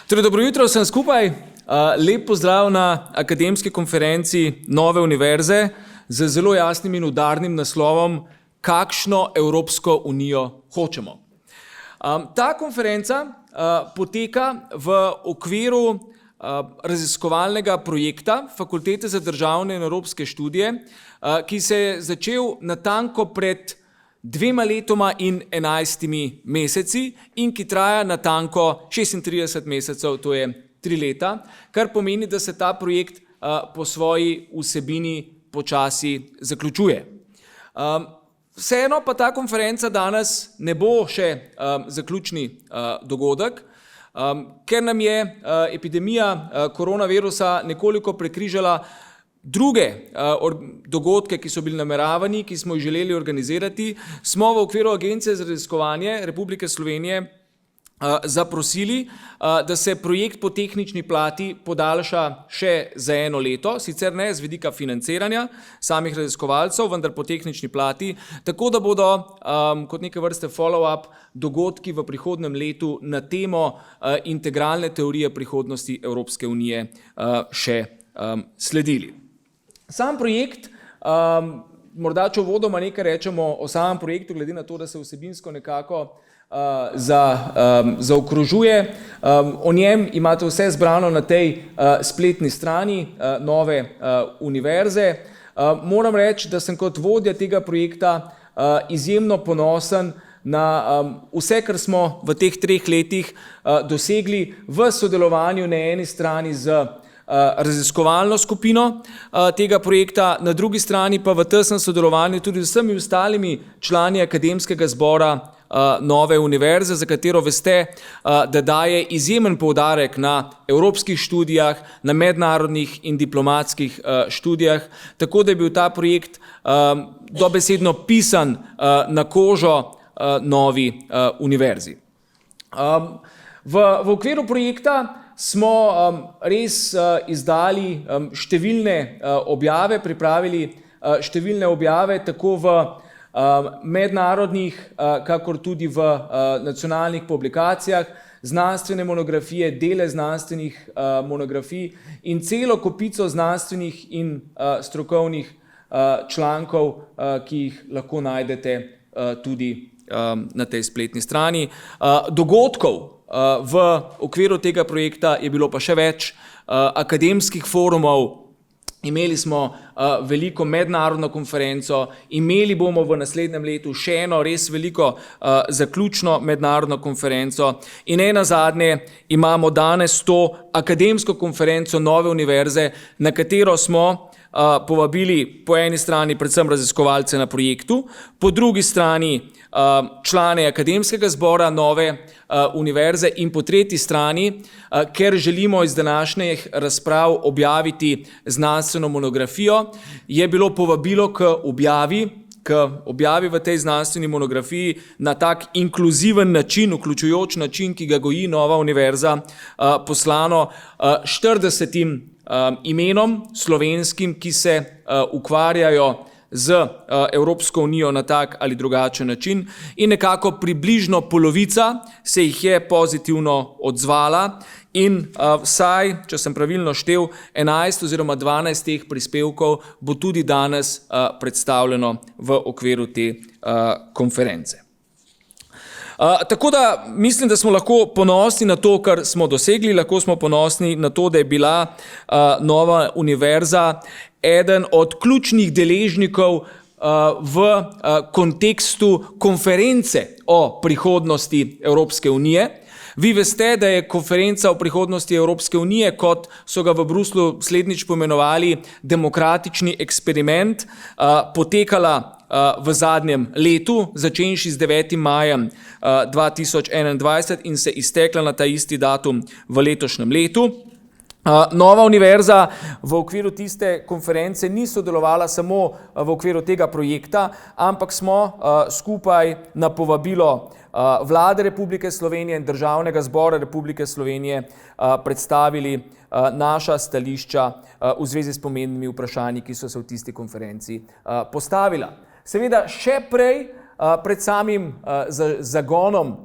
Torej, dobro jutro vsem skupaj. Lep pozdrav na akademski konferenci Nove univerze z zelo jasnim in udarnim naslovom Kakšno Evropsko unijo hočemo. Ta konferenca poteka v okviru raziskovalnega projekta Fakultete za državne in evropske študije, ki se je začel natanko pred 2 letoma in 11 meseci in ki traja natanko 36 mesecev, to je 3 leta, kar pomeni, da se ta projekt po svoji vsebini počasi zaključuje. Vseeno pa ta konferenca danes ne bo še zaključni dogodek, ker nam je epidemija koronavirusa nekoliko prekrižala druge dogodke, ki so bili nameravani, ki smo jih želeli organizirati, smo v okviru Agencije za raziskovanje Republike Slovenije zaprosili, da se projekt po tehnični plati podaljša še za 1 leto, sicer ne z vidika financiranja samih raziskovalcev, vendar po tehnični plati, tako da bodo kot neke vrste follow-up dogodki v prihodnem letu na temo integralne teorije prihodnosti Evropske unije še sledili. Sam projekt, morda če uvodoma nekaj rečemo o samem projektu, glede na to, da se vsebinsko nekako zaokrožuje. O njem imate vse zbrano na tej spletni strani Nove univerze. Moram reči, da sem kot vodja tega projekta izjemno ponosen na vse, kar smo v teh 3 letih dosegli v sodelovanju na eni strani z raziskovalno skupino tega projekta, na drugi strani pa v tesnem sodelovanju tudi z vsemi ostalimi člani akademskega zbora Nove univerze, za katero veste, da daje izjemen poudarek na evropskih študijah, na mednarodnih in diplomatskih študijah, tako da je bil ta projekt dobesedno pisan na kožo Novi univerzi. V okviru projekta smo res izdali številne objave, pripravili številne objave tako v mednarodnih, kakor tudi v nacionalnih publikacijah, znanstvene monografije, dele znanstvenih monografij in celo kopico znanstvenih in strokovnih člankov, ki jih lahko najdete tudi na tej spletni strani. Dogodkov v okviru tega projekta je bilo pa še več, akademskih forumov, imeli smo veliko mednarodno konferenco, imeli bomo v naslednjem letu še eno res veliko zaključno mednarodno konferenco in nenazadnje imamo danes to akademsko konferenco Nove univerze, na katero smo povabili po eni strani predvsem raziskovalce na projektu, po drugi strani člane akademskega zbora Nove univerze in po tretji strani, ker želimo iz današnjih razprav objaviti znanstveno monografijo, je bilo povabilo k objavi v tej znanstveni monografiji na tak inkluziven način, vključujoč način, ki ga goji Nova univerza, poslano 40 imenom slovenskim, ki se ukvarjajo z Evropsko unijo na tak ali drugačen način in nekako približno polovica se jih je pozitivno odzvala in vsaj, če sem pravilno štel, 11 oziroma 12 teh prispevkov bo tudi danes predstavljeno v okviru te konference. Tako da mislim, da smo lahko ponosni na to, kar smo dosegli, lahko smo ponosni na to, da je bila Nova univerza eden od ključnih deležnikov v kontekstu konference o prihodnosti Evropske unije. Vi veste, da je konferenca o prihodnosti Evropske unije, kot so ga v Bruslju slednjič poimenovali demokratični eksperiment, potekala v zadnjem letu, začenši z 9. majem 2021 in se iztekla na ta isti datum v letošnjem letu. Nova univerza v okviru tiste konference ni sodelovala samo v okviru tega projekta, ampak smo skupaj na povabilo Vlade Republike Slovenije in Državnega zbora Republike Slovenije predstavili naša stališča v zvezi s pomembnimi vprašanji, ki so se v tisti konferenci postavila. Seveda še prej, pred samim zagonom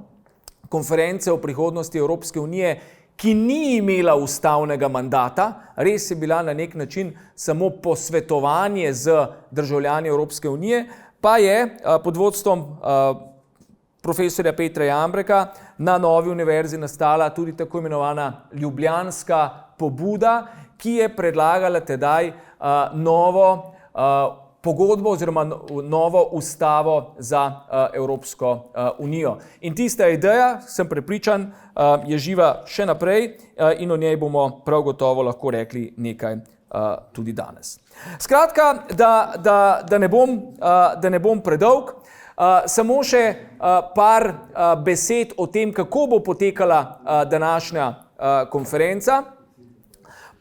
konference o prihodnosti Evropske unije, ki ni imela ustavnega mandata, res je bila na nek način samo posvetovanje z državljani Evropske unije, pa je pod vodstvom profesorja Petra Jambreka na Novi univerzi nastala tudi tako imenovana ljubljanska pobuda, ki je predlagala tedaj novo pogodbo oziroma novo ustavo za Evropsko unijo. In tista ideja, sem prepričan, je živa še naprej in o njej bomo prav gotovo lahko rekli nekaj tudi danes. Skratka, da ne bom predolg, samo še par besed o tem, kako bo potekala današnja konferenca.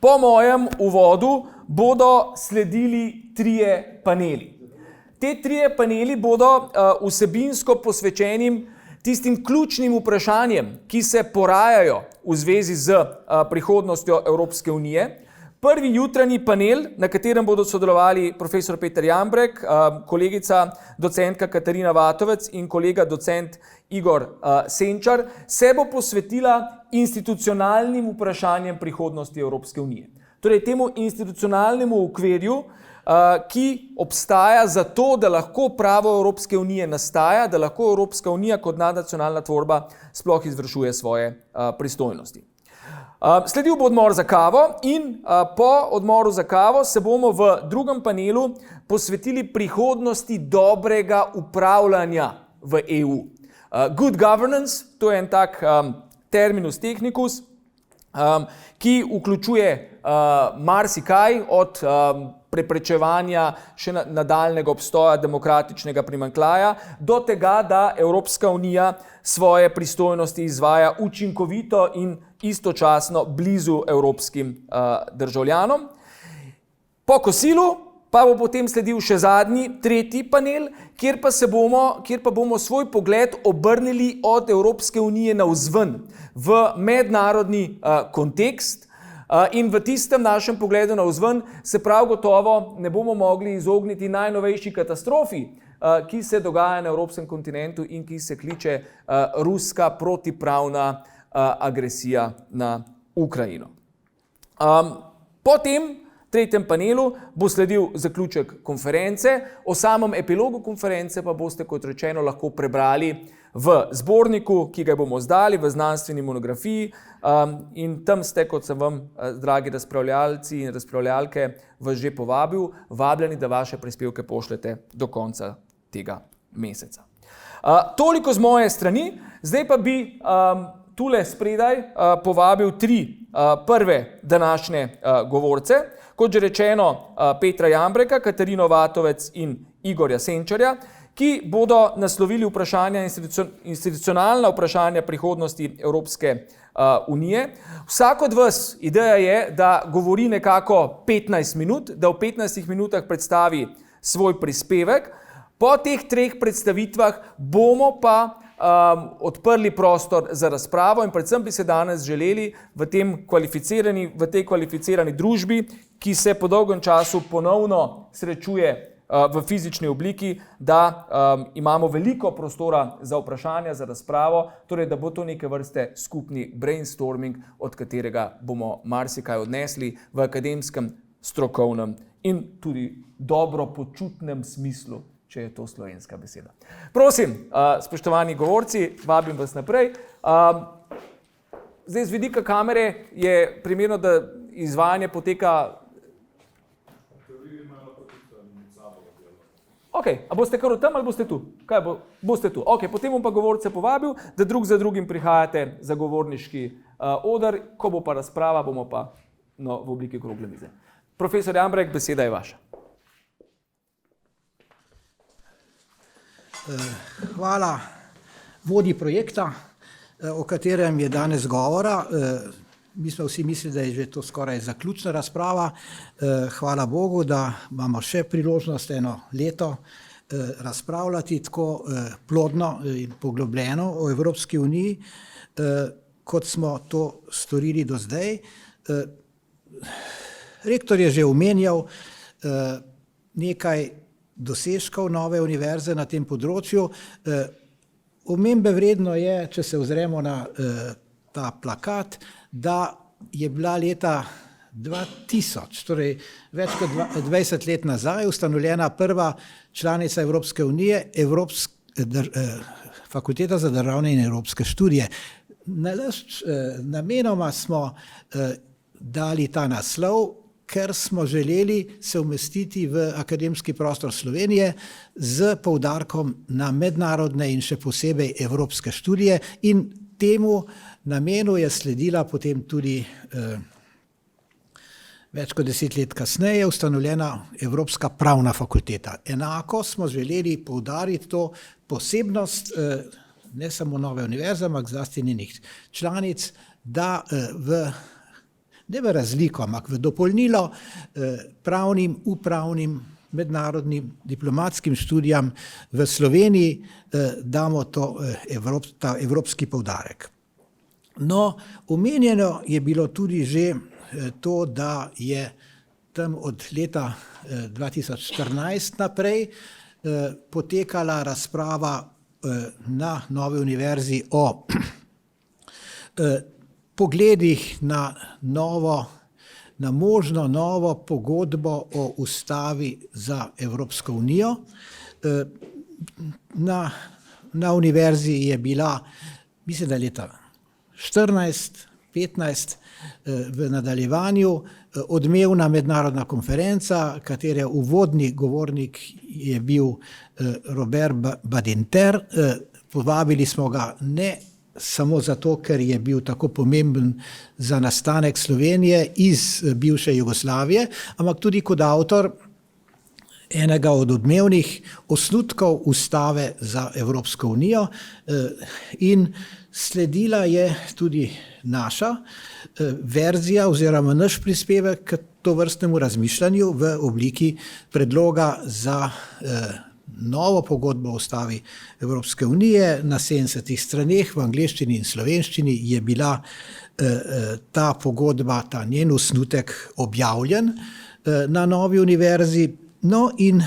Po mojem uvodu bodo sledili trije paneli. Te trije paneli bodo vsebinsko posvečenim tistim ključnim vprašanjem, ki se porajajo v zvezi z prihodnostjo Evropske unije. Prvi jutranji panel, na katerem bodo sodelovali profesor Peter Jambrek, kolegica docentka Katarina Vatovec in kolega docent Igor Senčar, se bo posvetila institucionalnim vprašanjem prihodnosti Evropske unije. Torej temu institucionalnemu okvirju, ki obstaja zato, da lahko pravo Evropske unije nastaja, da lahko Evropska unija kot nadnacionalna tvorba sploh izvršuje svoje pristojnosti. Sledil bo odmor za kavo in po odmoru za kavo se bomo v drugem panelu posvetili prihodnosti dobrega upravljanja v EU. Good governance, to je en tak terminus technicus, ki vključuje marsikaj od preprečevanja še nadaljnjega obstoja demokratičnega primanjkljaja do tega, da Evropska unija svoje pristojnosti izvaja učinkovito in istočasno blizu evropskim državljanom. Po kosilu pa bo potem sledil še zadnji, tretji panel, kjer pa bomo svoj pogled obrnili od Evropske unije navzven v mednarodni kontekst. In v tistem našem pogledu navzven se prav gotovo ne bomo mogli izogniti najnovejši katastrofi, ki se dogaja na evropskem kontinentu in ki se kliče ruska protipravna agresija na Ukrajino. Po tem tretjem panelu bo sledil zaključek konference, o samem epilogu konference pa boste, kot rečeno, lahko prebrali v zborniku, ki ga bomo izdali v znanstveni monografiji, in tam ste, kot sem vam, dragi razpravljalci in razpravljalke, vas že povabil, vabljeni, da vaše prispevke pošljete do konca tega meseca. Toliko z moje strani, zdaj pa bi tule spredaj povabil tri prve današnje govorce, kot že rečeno Petra Jambreka, Katarino Vatovec in Igorja Senčarja, ki bodo naslovili vprašanja, institucionalna vprašanja prihodnosti Evropske unije. Vsak od vas, ideja je, da govori nekako 15 minut, da v 15 minutah predstavi svoj prispevek. Po teh treh predstavitvah bomo pa odprli prostor za razpravo in predvsem bi se danes želeli v tej kvalificirani družbi, ki se po dolgem času ponovno srečuje v fizični obliki, da imamo veliko prostora za vprašanja, za razpravo, torej da bo to neke vrste skupni brainstorming, od katerega bomo marsikaj odnesli v akademskem, strokovnem in tudi dobro počutnem smislu, če je to slovenska beseda. Prosim, spoštovani govorci, vabim vas naprej. Zdaj, z vidika kamere je primerno, da izvajanje poteka. Ok, a boste kar tam ali boste tu? Boste tu. Ok, potem bom pa govorce povabil, da drug za drugim prihajate za govorniški oder, ko bo pa razprava, bomo pa v obliki okrogle mize. Profesor Jambrek, beseda je vaša. Hvala vodji projekta, o katerem je danes govora. Mi smo vsi mislili, da je že to skoraj zaključna razprava. Hvala Bogu, da imamo še priložnost eno leto razpravljati tako plodno in poglobljeno o Evropski uniji, kot smo to storili do zdaj. Rektor je že omenjal nekaj dosežkov nove univerze na tem področju. Omembe vredno je, če se ozremo na ta plakat, da je bila leta 2000, torej več kot 20 let nazaj, ustanovljena prva članica Evropske unije, Fakulteta za državne in evropske študije. Namenoma smo dali ta naslov, ker smo želeli se umestiti v akademski prostor Slovenije z poudarkom na mednarodne in še posebej evropske študije, in temu namenu je sledila potem tudi več kot 10 let kasneje ustanovljena Evropska pravna fakulteta. Enako smo želeli poudariti to posebnost ne samo Nove univerze, ampak zlasti njenih članic, da ne v razliko, ampak v dopolnilo pravnim, upravnim, mednarodnim, diplomatskim študijam v Sloveniji damo ta evropski poudarek. No, omenjeno je bilo tudi že to, da je tam od leta 2014 naprej potekala razprava na Novi univerzi o pogledih na možno novo pogodbo o ustavi za Evropsko unijo. Na univerzi je bila, mislim, da leta 14-15 v nadaljevanju odmevna mednarodna konferenca, katere uvodni govornik je bil Robert Badinter. Povabili smo ga ne samo zato, ker je bil tako pomemben za nastanek Slovenije iz bivše Jugoslavije, ampak tudi kot avtor enega od odmevnih osnutkov ustave za Evropsko unijo, in sledila je tudi naša verzija oziroma naš prispevek k tovrstnemu razmišljanju v obliki predloga za novo pogodbo o ustavi Evropske unije. Na 70 straneh v angleščini in slovenščini je bila ta pogodba, ta njen osnutek objavljen na Novi univerzi. No, in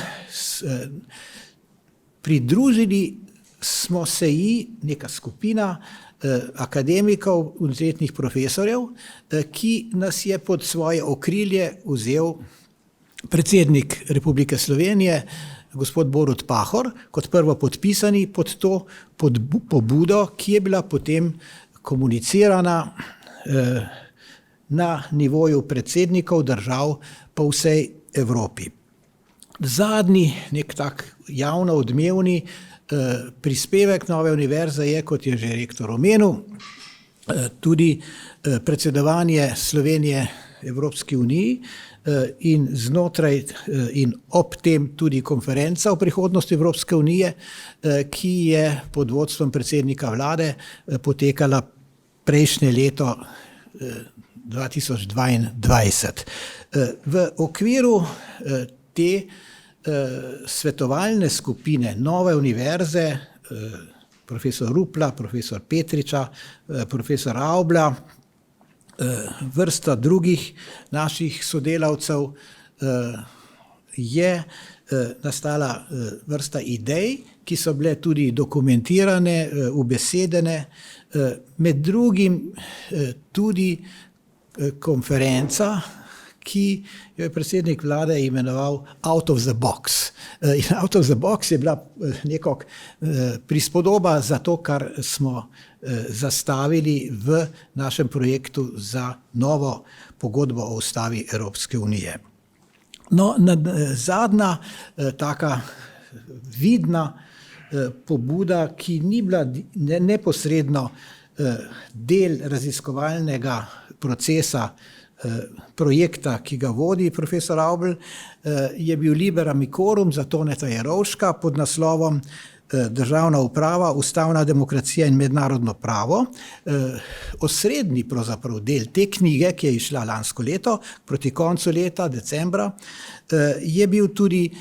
pridružili smo se ji neka skupina akademikov, univerzitetnih profesorjev, ki nas je pod svoje okrilje vzel predsednik Republike Slovenije, gospod Borut Pahor, kot prvo podpisani pod to pobudo, ki je bila potem komunicirana na nivoju predsednikov držav po vsej Evropi. Zadnji, nek tak javno odmevni prispevek Nove univerze je, kot je že rektor omenil, tudi predsedovanje Slovenije Evropski uniji in znotraj in ob tem tudi konferenca o prihodnosti Evropske unije, ki je pod vodstvom predsednika vlade potekala prejšnje leto 2022. V okviru te svetovalne skupine Nove univerze, profesor Rupla, profesor Petriča, profesor Avbla, vrsta drugih naših sodelavcev, je nastala vrsta idej, ki so bile tudi dokumentirane, ubesedene, med drugim tudi konferenca, ki jo je predsednik vlade imenoval Out of the Box. In Out of the Box je bila neko prispodoba za to, kar smo zastavili v našem projektu za novo pogodbo o ustavi Evropske unije. No, zadnja taka vidna pobuda, ki ni bila neposredno del raziskovalnega procesa projekta, ki ga vodi profesor Avbl, je bil Liber Amicorum za Toneta Jerovška pod naslovom Državna uprava, ustavna demokracija in mednarodno pravo. Osrednji pravzaprav del te knjige, ki je izšla lansko leto, proti koncu leta, decembra, je bil tudi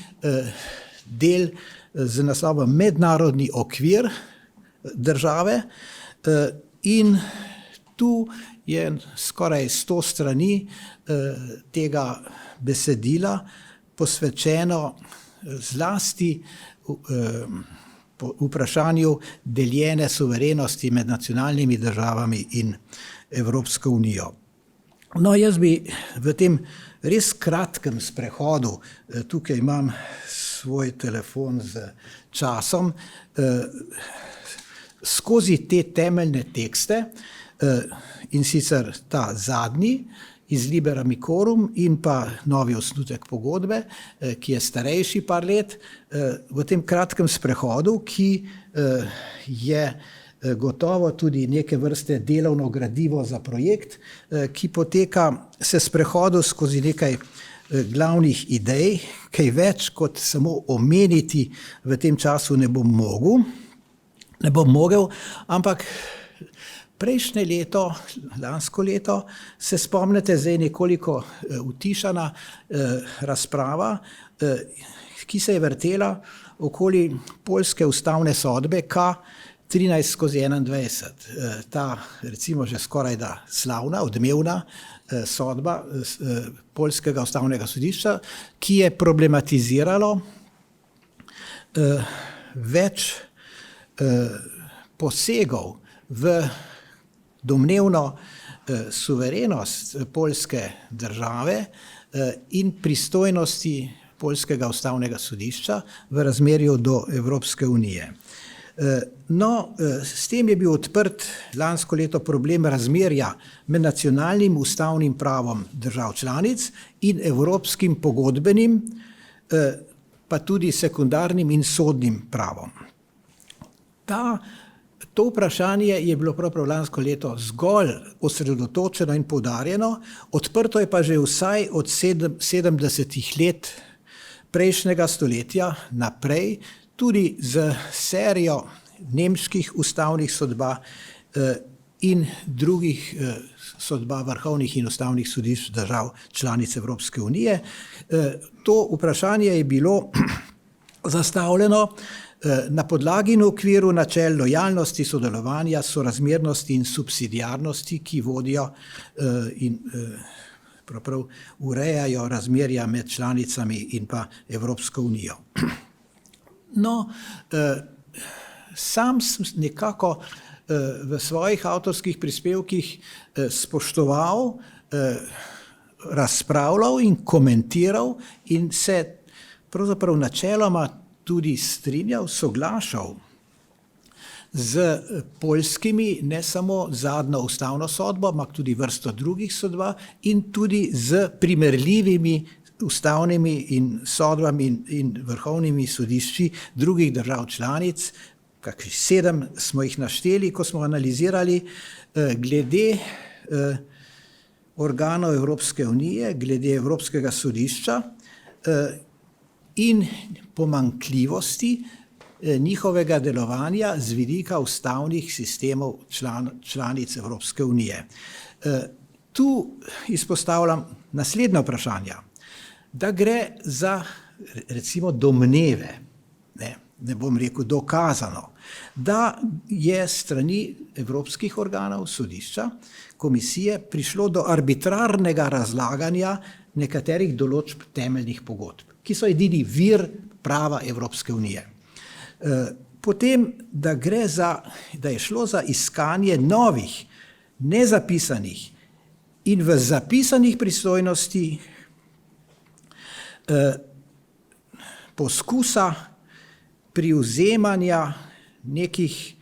del z naslovom Mednarodni okvir države, in tu je skoraj 100 strani tega besedila posvečeno zlasti vprašanju deljene suverenosti med nacionalnimi državami in Evropsko unijo. No, jaz bi v tem res kratkem sprehodu, tukaj imam svoj telefon z časom, skozi te temeljne tekste, in sicer ta zadnji iz Liber Amicorum in pa novi osnutek pogodbe, ki je starejši par let, v tem kratkem sprehodu, ki je gotovo tudi neke vrste delovno gradivo za projekt, ki poteka, se sprehodu skozi nekaj glavnih idej, kaj več kot samo omeniti v tem času ne bom mogel, ampak prejšnje leto, lansko leto, se spomnite, zdaj nekoliko utišana razprava, ki se je vrtela okoli poljske ustavne sodbe K13/21. Ta recimo že skorajda slavna, odmevna sodba poljskega ustavnega sodišča, ki je problematiziralo več posegov v domnevno suverenost poljske države in pristojnosti poljskega ustavnega sodišča v razmerju do Evropske unije. No, s tem je bil odprt lansko leto problem razmerja med nacionalnim ustavnim pravom držav članic in evropskim pogodbenim, pa tudi sekundarnim in sodnim pravom. To vprašanje je bilo prav lansko leto zgolj osredotočeno in poudarjeno, odprto je pa že vsaj od 70. let prejšnjega stoletja naprej, tudi z serijo nemških ustavnih sodba in drugih sodba vrhovnih in ustavnih sodišč držav članic Evropske unije. To vprašanje je bilo zastavljeno na podlagi in v okviru načel lojalnosti, sodelovanja, sorazmernosti in subsidiarnosti, ki vodijo in pravzaprav urejajo razmerja med članicami in pa Evropsko unijo. No, sam sem nekako v svojih avtorskih prispevkih spoštoval, razpravljal in komentiral in se pravzaprav načeloma tudi strinjal, soglašal z poljskimi, ne samo zadnjo ustavno sodbo, ampak tudi vrsto drugih sodba in tudi z primerljivimi ustavnimi in sodbami in vrhovnimi sodišči drugih držav članic, kakšnih 7 smo jih našteli, ko smo analizirali glede organov Evropske unije, glede Evropskega sodišča in pomanjkljivosti njihovega delovanja z vidika ustavnih sistemov članic Evropske unije. Tu izpostavljam naslednja vprašanja. Da gre za, recimo, domneve, ne bom rekel dokazano, da je strani evropskih organov, sodišča, komisije prišlo do arbitrarnega razlaganja nekaterih določb temeljnih pogodb, ki so edini vir prava Evropske unije. Potem, da je šlo za iskanje novih, nezapisanih in v zapisanih pristojnosti poskusa privzemanja nekih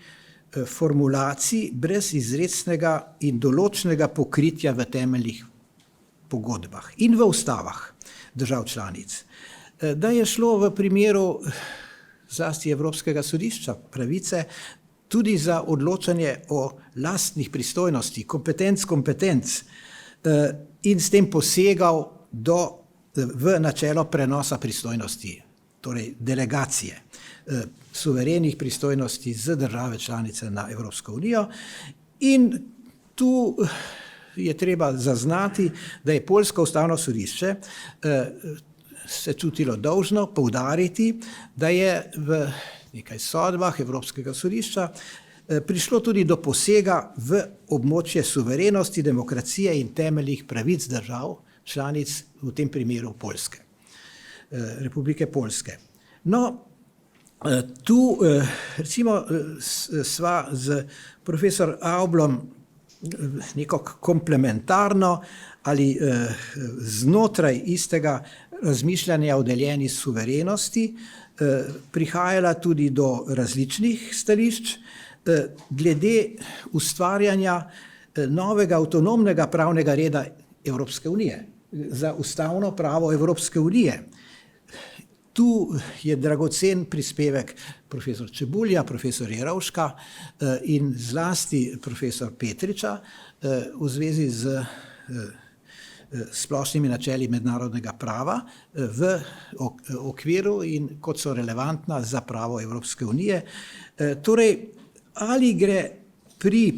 formulacij brez izrecnega in določnega pokritja v temeljnih pogodbah in v ustavah držav članic. Da je šlo v primeru zlasti Evropskega sodišča pravice tudi za odločanje o lastnih pristojnosti, kompetenc in s tem posegal v načelo prenosa pristojnosti, torej delegacije suverenih pristojnosti z države članice na Evropsko unijo. In tu je treba zaznati, da je poljsko ustavno sodišče se čutilo dolžno poudariti, da je v nekaj sodbah Evropskega sodišča prišlo tudi do posega v območje suverenosti, demokracije in temeljnih pravic držav članic, v tem primeru Poljske, Republike Poljske. No, Tu recimo sva z profesor Avblom nekako komplementarno ali znotraj istega razmišljanja o deljeni suverenosti prihajala tudi do različnih stališč glede ustvarjanja novega avtonomnega pravnega reda Evropske unije, za ustavno pravo Evropske unije. Tu je dragocen prispevek profesor Čebulja, profesor Jerovška in zlasti profesor Petriča v zvezi z splošnimi načeli mednarodnega prava v okviru in kot so relevantna za pravo Evropske unije. Torej, ali gre pri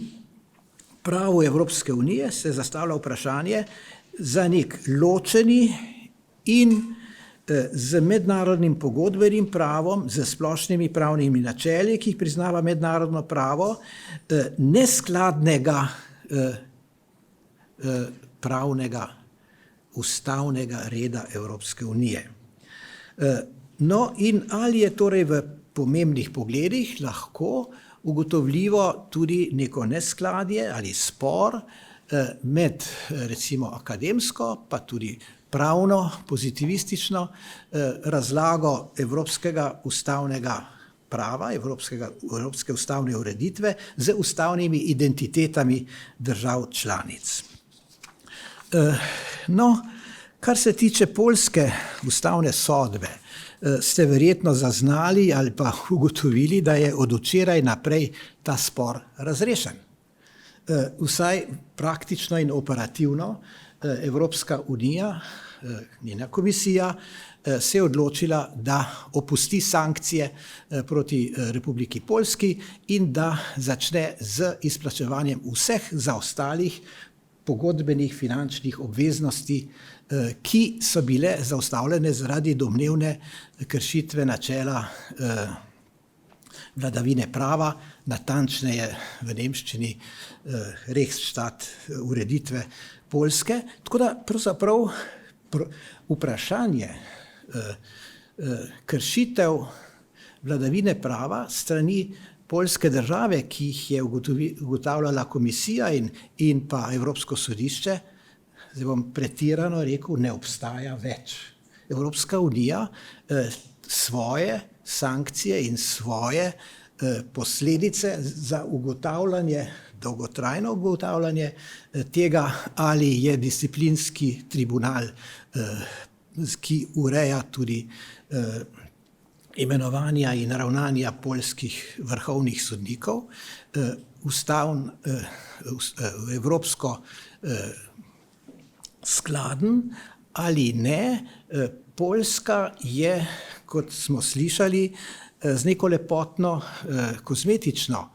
pravu Evropske unije, se zastavlja vprašanje, za nek ločeni in z mednarodnim pogodbenim pravom, z splošnimi pravnimi načeli, ki jih priznava mednarodno pravo, neskladnega pravnega ustavnega reda Evropske unije. No, in ali je torej v pomembnih pogledih lahko ugotovljivo tudi neko neskladje ali spor med recimo akademsko, pa tudi pravno, pozitivistično razlago evropskega ustavnega prava, evropske ustavne ureditve z ustavnimi identitetami držav članic. No, kar se tiče poljske ustavne sodbe, ste verjetno zaznali ali pa ugotovili, da je od včeraj naprej ta spor razrešen. Vsaj praktično in operativno Evropska unija, njena komisija, se je odločila, da opusti sankcije proti Republiki Poljski in da začne z izplačevanjem vseh zaostalih pogodbenih finančnih obveznosti, ki so bile zaustavljene zaradi domnevne kršitve načela vladavine prava, natančneje v nemščini Rechtsstaat ureditve Poljske. Tako da pravzaprav vprašanje kršitev vladavine prava strani poljske države, ki jih je ugotavljala komisija in pa Evropsko sodišče, zdaj bom pretirano rekel, ne obstaja več. Evropska unija svoje sankcije in svoje posledice za ugotavljanje, dolgotrajno ugotavljanje tega, ali je disciplinski tribunal, ki ureja tudi imenovanja in ravnanja poljskih vrhovnih sodnikov, evropsko skladen ali ne. Poljska je, kot smo slišali, z neko lepotno kozmetično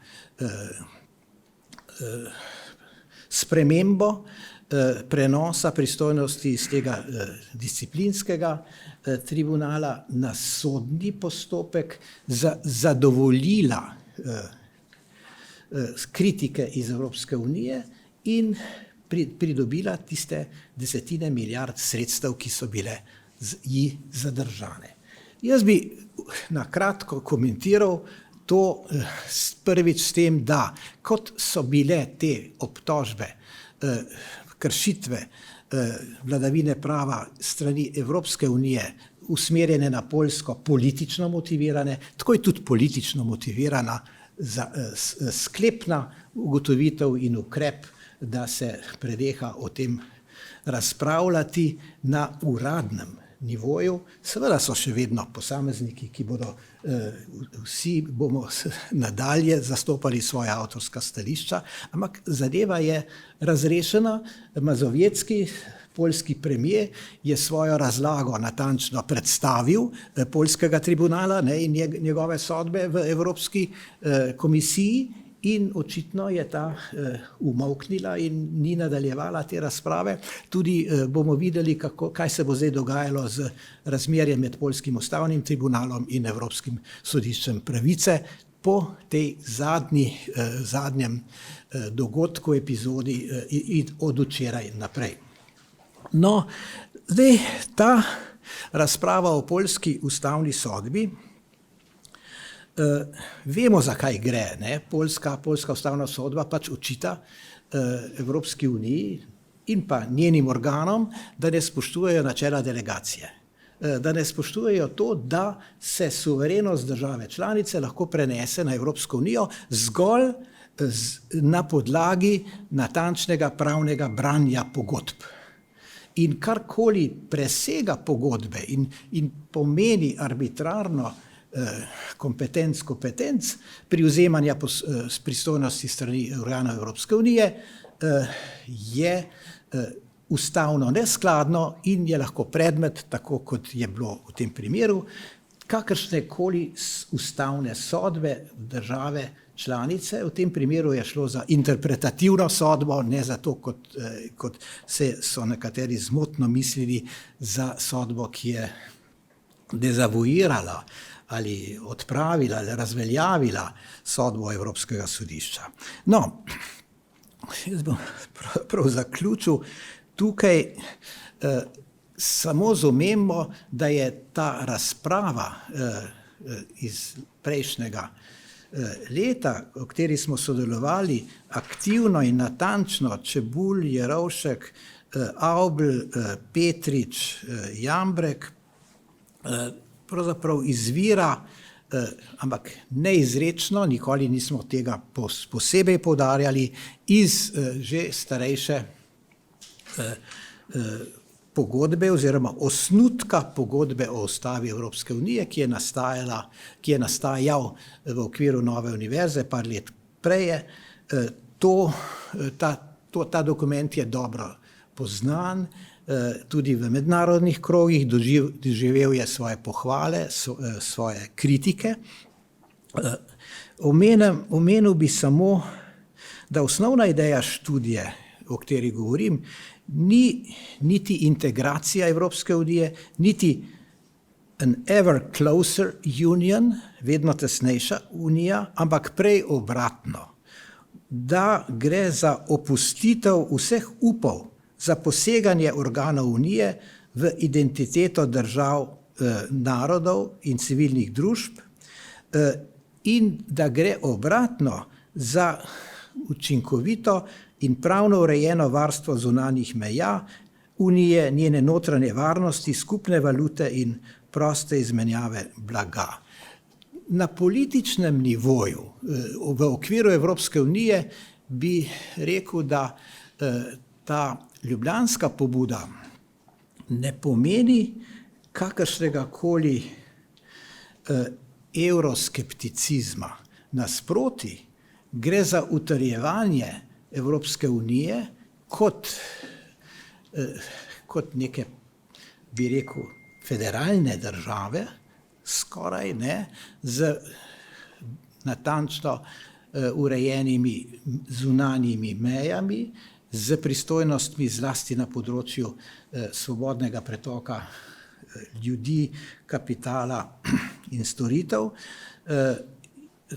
spremembo prenosa pristojnosti iz tega disciplinskega tribunala na sodni postopek zadovoljila kritike iz Evropske unije in pridobila tiste desetine milijard sredstev, ki so bile ji zadržane. Jaz bi na kratko komentiral to prvič s tem, da kot so bile te obtožbe kršitve vladavine prava strani Evropske unije usmerjene na Poljsko, politično motivirane, tako je tudi politično motivirana sklepna ugotovitev in ukrep, da se preneha o tem razpravljati na uradnem nivoju. Seveda so še vedno posamezniki, ki bodo, vsi bomo nadalje zastopali svoja avtorska stališča, ampak zadeva je razrešena. Mazovjetski, poljski premier, je svojo razlago natančno predstavil poljskega tribunala in njegove sodbe v Evropski komisiji in očitno je ta umolknila in ni nadaljevala te razprave. Tudi bomo videli, kaj se bo zdaj dogajalo z razmerjem med poljskim ustavnim tribunalom in Evropskim sodiščem pravice po tej zadnjem dogodku, epizodi od včeraj naprej. No, zdaj ta razprava o poljski ustavni sodbi Vemo, zakaj gre. Ne? Poljska ustavna sodba pač očita Evropski uniji in pa njenim organom, da ne spoštujejo načela delegacije. Da ne spoštujejo to, da se suverenost države članice lahko prenese na Evropsko unijo zgolj na podlagi natančnega pravnega branja pogodb. In karkoli presega pogodbe in pomeni arbitrarno kompetenc pri vzemanja pristojnosti strani organov Evropske unije, je ustavno neskladno in je lahko predmet, tako kot je bilo v tem primeru, kakršnekoli ustavne sodbe države članice. V tem primeru je šlo za interpretativno sodbo, ne za to, kot so nekateri zmotno mislili, za sodbo, ki je dezavuirala ali odpravila ali razveljavila sodbo Evropskega sodišča. No, jaz bom prav zaključil tukaj samo z omembo, da je ta razprava iz prejšnjega leta, v kateri smo sodelovali aktivno in natančno, Čebulj, Jerovšek, Avbelj, Petrič, Jambrek, pravzaprav izvira, ampak neizrečno, nikoli nismo tega posebej poudarjali, iz že starejše pogodbe oziroma osnutka pogodbe o ustavi Evropske unije, ki je nastajal v okviru Nove univerze par let prej. Ta dokument je dobro poznan, tudi v mednarodnih krogih, doživel je svoje pohvale, svoje kritike. Omenil bi samo, da osnovna ideja študije, o kateri govorim, ni niti integracija Evropske unije, niti an ever closer union, vedno tesnejša unija, ampak prej obratno, da gre za opustitev vseh upov za poseganje organov unije v identiteto držav, narodov in civilnih družb in da gre obratno za učinkovito in pravno urejeno varstvo zunanjih meja unije, njene notranje varnosti, skupne valute in proste izmenjave blaga. Na političnem nivoju, v okviru Evropske unije, bi rekel, da ta ljubljanska pobuda ne pomeni kakršnega koli evroskepticizma. Nasproti, gre za utrjevanje Evropske unije kot neke, bi rekel, federalne države, skoraj ne, z natančno urejenimi zunanjimi mejami, z pristojnostmi zlasti na področju svobodnega pretoka ljudi, kapitala in storitev,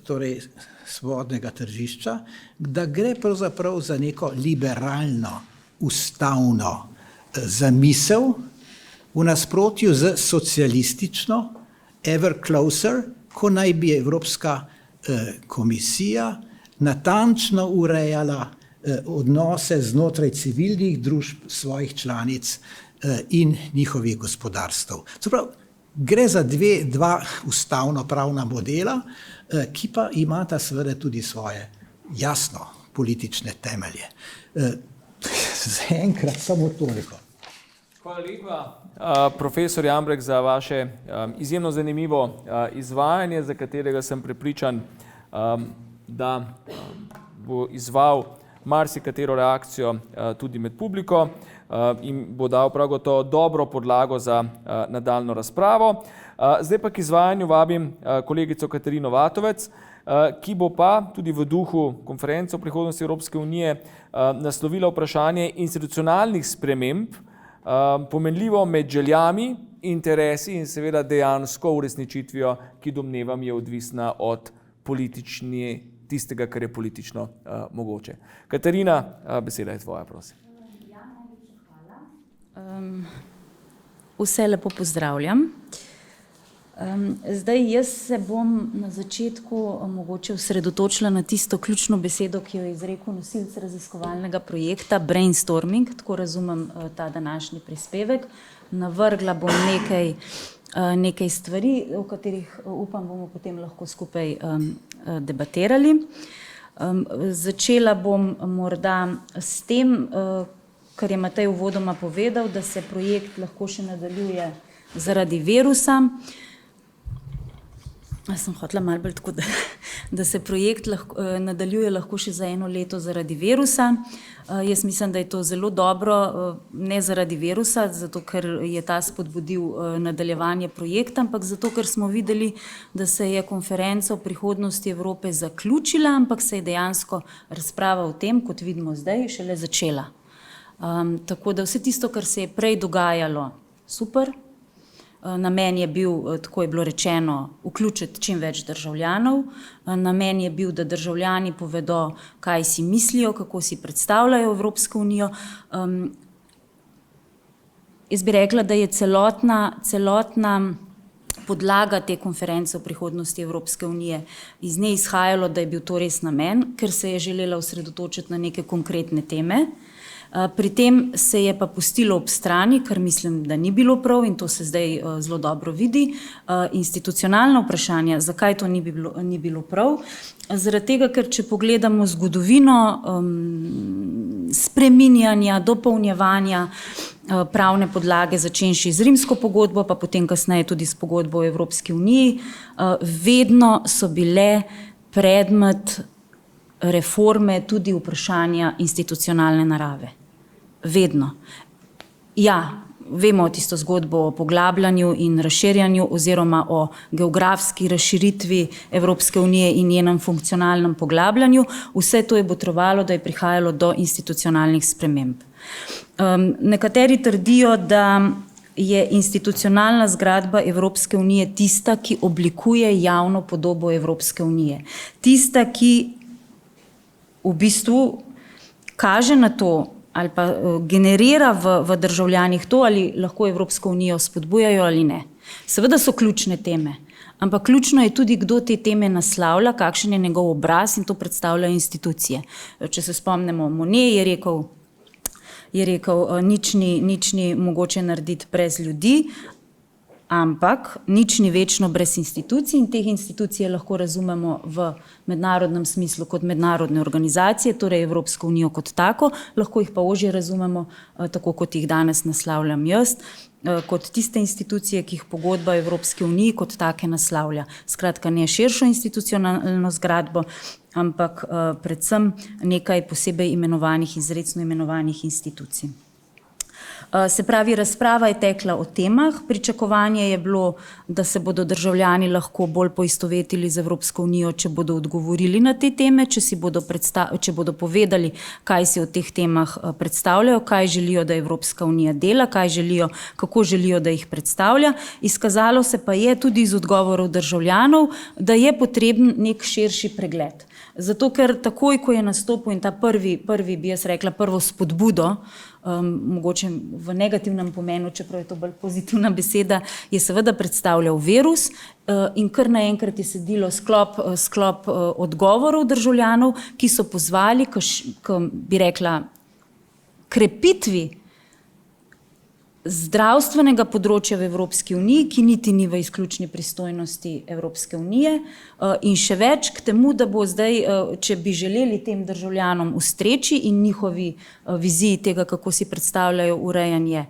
torej svobodnega tržišča, da gre pravzaprav za neko liberalno ustavno zamisel v nasprotju z socialistično ever closer, ko naj bi Evropska komisija natančno urejala odnose znotraj civilnih družb svojih članic in njihovih gospodarstv. Gre za dva ustavno-pravna modela, ki pa imata seveda tudi svoje jasno politične temelje. Zaenkrat samo toliko. Hvala lepa, profesor Jambrek, za vaše izjemno zanimivo izvajanje, za katerega sem prepričan, da bo izzval marsikatero reakcijo tudi med publiko in bo dal prav gotovo dobro podlago za nadaljnjo razpravo. Zdaj pa k izvajanju vabim kolegico Katarino Vatovec, ki bo pa tudi v duhu konference o prihodnosti Evropske unije naslovila vprašanje institucionalnih sprememb, pomenljivo med željami, interesi in seveda dejansko uresničitvijo, ki domnevam je odvisna od tistega, kar je politično mogoče. Katarina, beseda je tvoja, prosim. Ja, najlepša hvala. Vse lepo pozdravljam. Zdaj, jaz se bom na začetku mogoče osredotočila na tisto ključno besedo, ki jo je izrekel nosilec raziskovalnega projekta, brainstorming, tako razumem ta današnji prispevek. Navrgla bom nekaj stvari, o katerih upam bomo potem lahko skupaj debatirali. Začela bom morda s tem, kar je Matej uvodoma povedal, da se projekt lahko še nadaljuje zaradi virusa. Jaz sem hotela malo bolj tako, da se projekt nadaljuje lahko še za 1 leto zaradi virusa. Jaz mislim, da je to zelo dobro, ne zaradi virusa, zato ker je ta spodbudil nadaljevanje projekta, ampak zato, ker smo videli, da se je konferenca o prihodnosti Evrope zaključila, ampak se je dejansko razprava o tem, kot vidimo zdaj, šele začela. Tako da vse tisto, kar se je prej dogajalo, super. Namen je bil, tako je bilo rečeno, vključiti čim več državljanov. Namen je bil, da državljani povedo, kaj si mislijo, kako si predstavljajo Evropsko unijo. Jaz bi rekla, da je celotna podlaga te konference o prihodnosti Evropske unije iz nje izhajalo, da je bil to res namen, ker se je želela osredotočiti na neke konkretne teme. Pri tem se je pa pustilo ob strani, kar mislim, da ni bilo prav in to se zdaj zelo dobro vidi, institucionalna vprašanja, zakaj to ni bilo prav. Zaradi tega, ker če pogledamo zgodovino spreminjanja, dopolnjevanja pravne podlage, začenši z Rimsko pogodbo, pa potem kasneje tudi s pogodbo o Evropski uniji, vedno so bile predmet reforme tudi vprašanja institucionalne narave. Vedno. Ja, vemo tisto zgodbo o poglabljanju in razširjanju oziroma o geografski razširitvi Evropske unije in njenem funkcionalnem poglabljanju. Vse to je botrovalo, da je prihajalo do institucionalnih sprememb. Nekateri trdijo, da je institucionalna zgradba Evropske unije tista, ki oblikuje javno podobo Evropske unije. Tista, ki v bistvu kaže na to ali pa generira v državljanih to, ali lahko Evropsko unijo spodbujajo ali ne. Seveda so ključne teme, ampak ključno je tudi, kdo te teme naslavlja, kakšen je njegov obraz in to predstavljajo institucije. Če se spomnimo, Monet je rekel, nič ni mogoče narediti brez ljudi, ampak nič ni večno brez institucij in teh institucij lahko razumemo v mednarodnem smislu kot mednarodne organizacije, torej Evropsko unijo kot tako, lahko jih pa ožje razumemo, tako kot jih danes naslavljam jaz, kot tiste institucije, ki jih pogodba Evropske unije kot take naslavlja. Skratka, ne širšo institucionalno zgradbo, ampak predvsem nekaj posebej imenovanih, izrecno imenovanih institucij. Se pravi, razprava je tekla o temah, pričakovanje je bilo, da se bodo državljani lahko bolj poistovetili z Evropsko unijo, če bodo odgovorili na te teme, če bodo povedali, kaj si o teh temah predstavljajo, kaj želijo, da Evropska unija dela, kako želijo, da jih predstavlja. Izkazalo se pa je tudi iz odgovorov državljanov, da je potreben nek širši pregled. Zato, ker takoj, ko je nastopil in ta prvi bi jaz rekla, prvo spodbudo, mogoče v negativnem pomenu, čeprav je to bolj pozitivna beseda, je seveda predstavljal virus in kar naenkrat je sedilo sklop odgovorov državljanov, ki so pozvali k, bi rekla, krepitvi zdravstvenega področja v Evropski uniji, ki niti ni v izključni pristojnosti Evropske unije in še več k temu, da bo zdaj, če bi želeli tem državljanom ustreči in njihovi viziji tega, kako si predstavljajo urejanje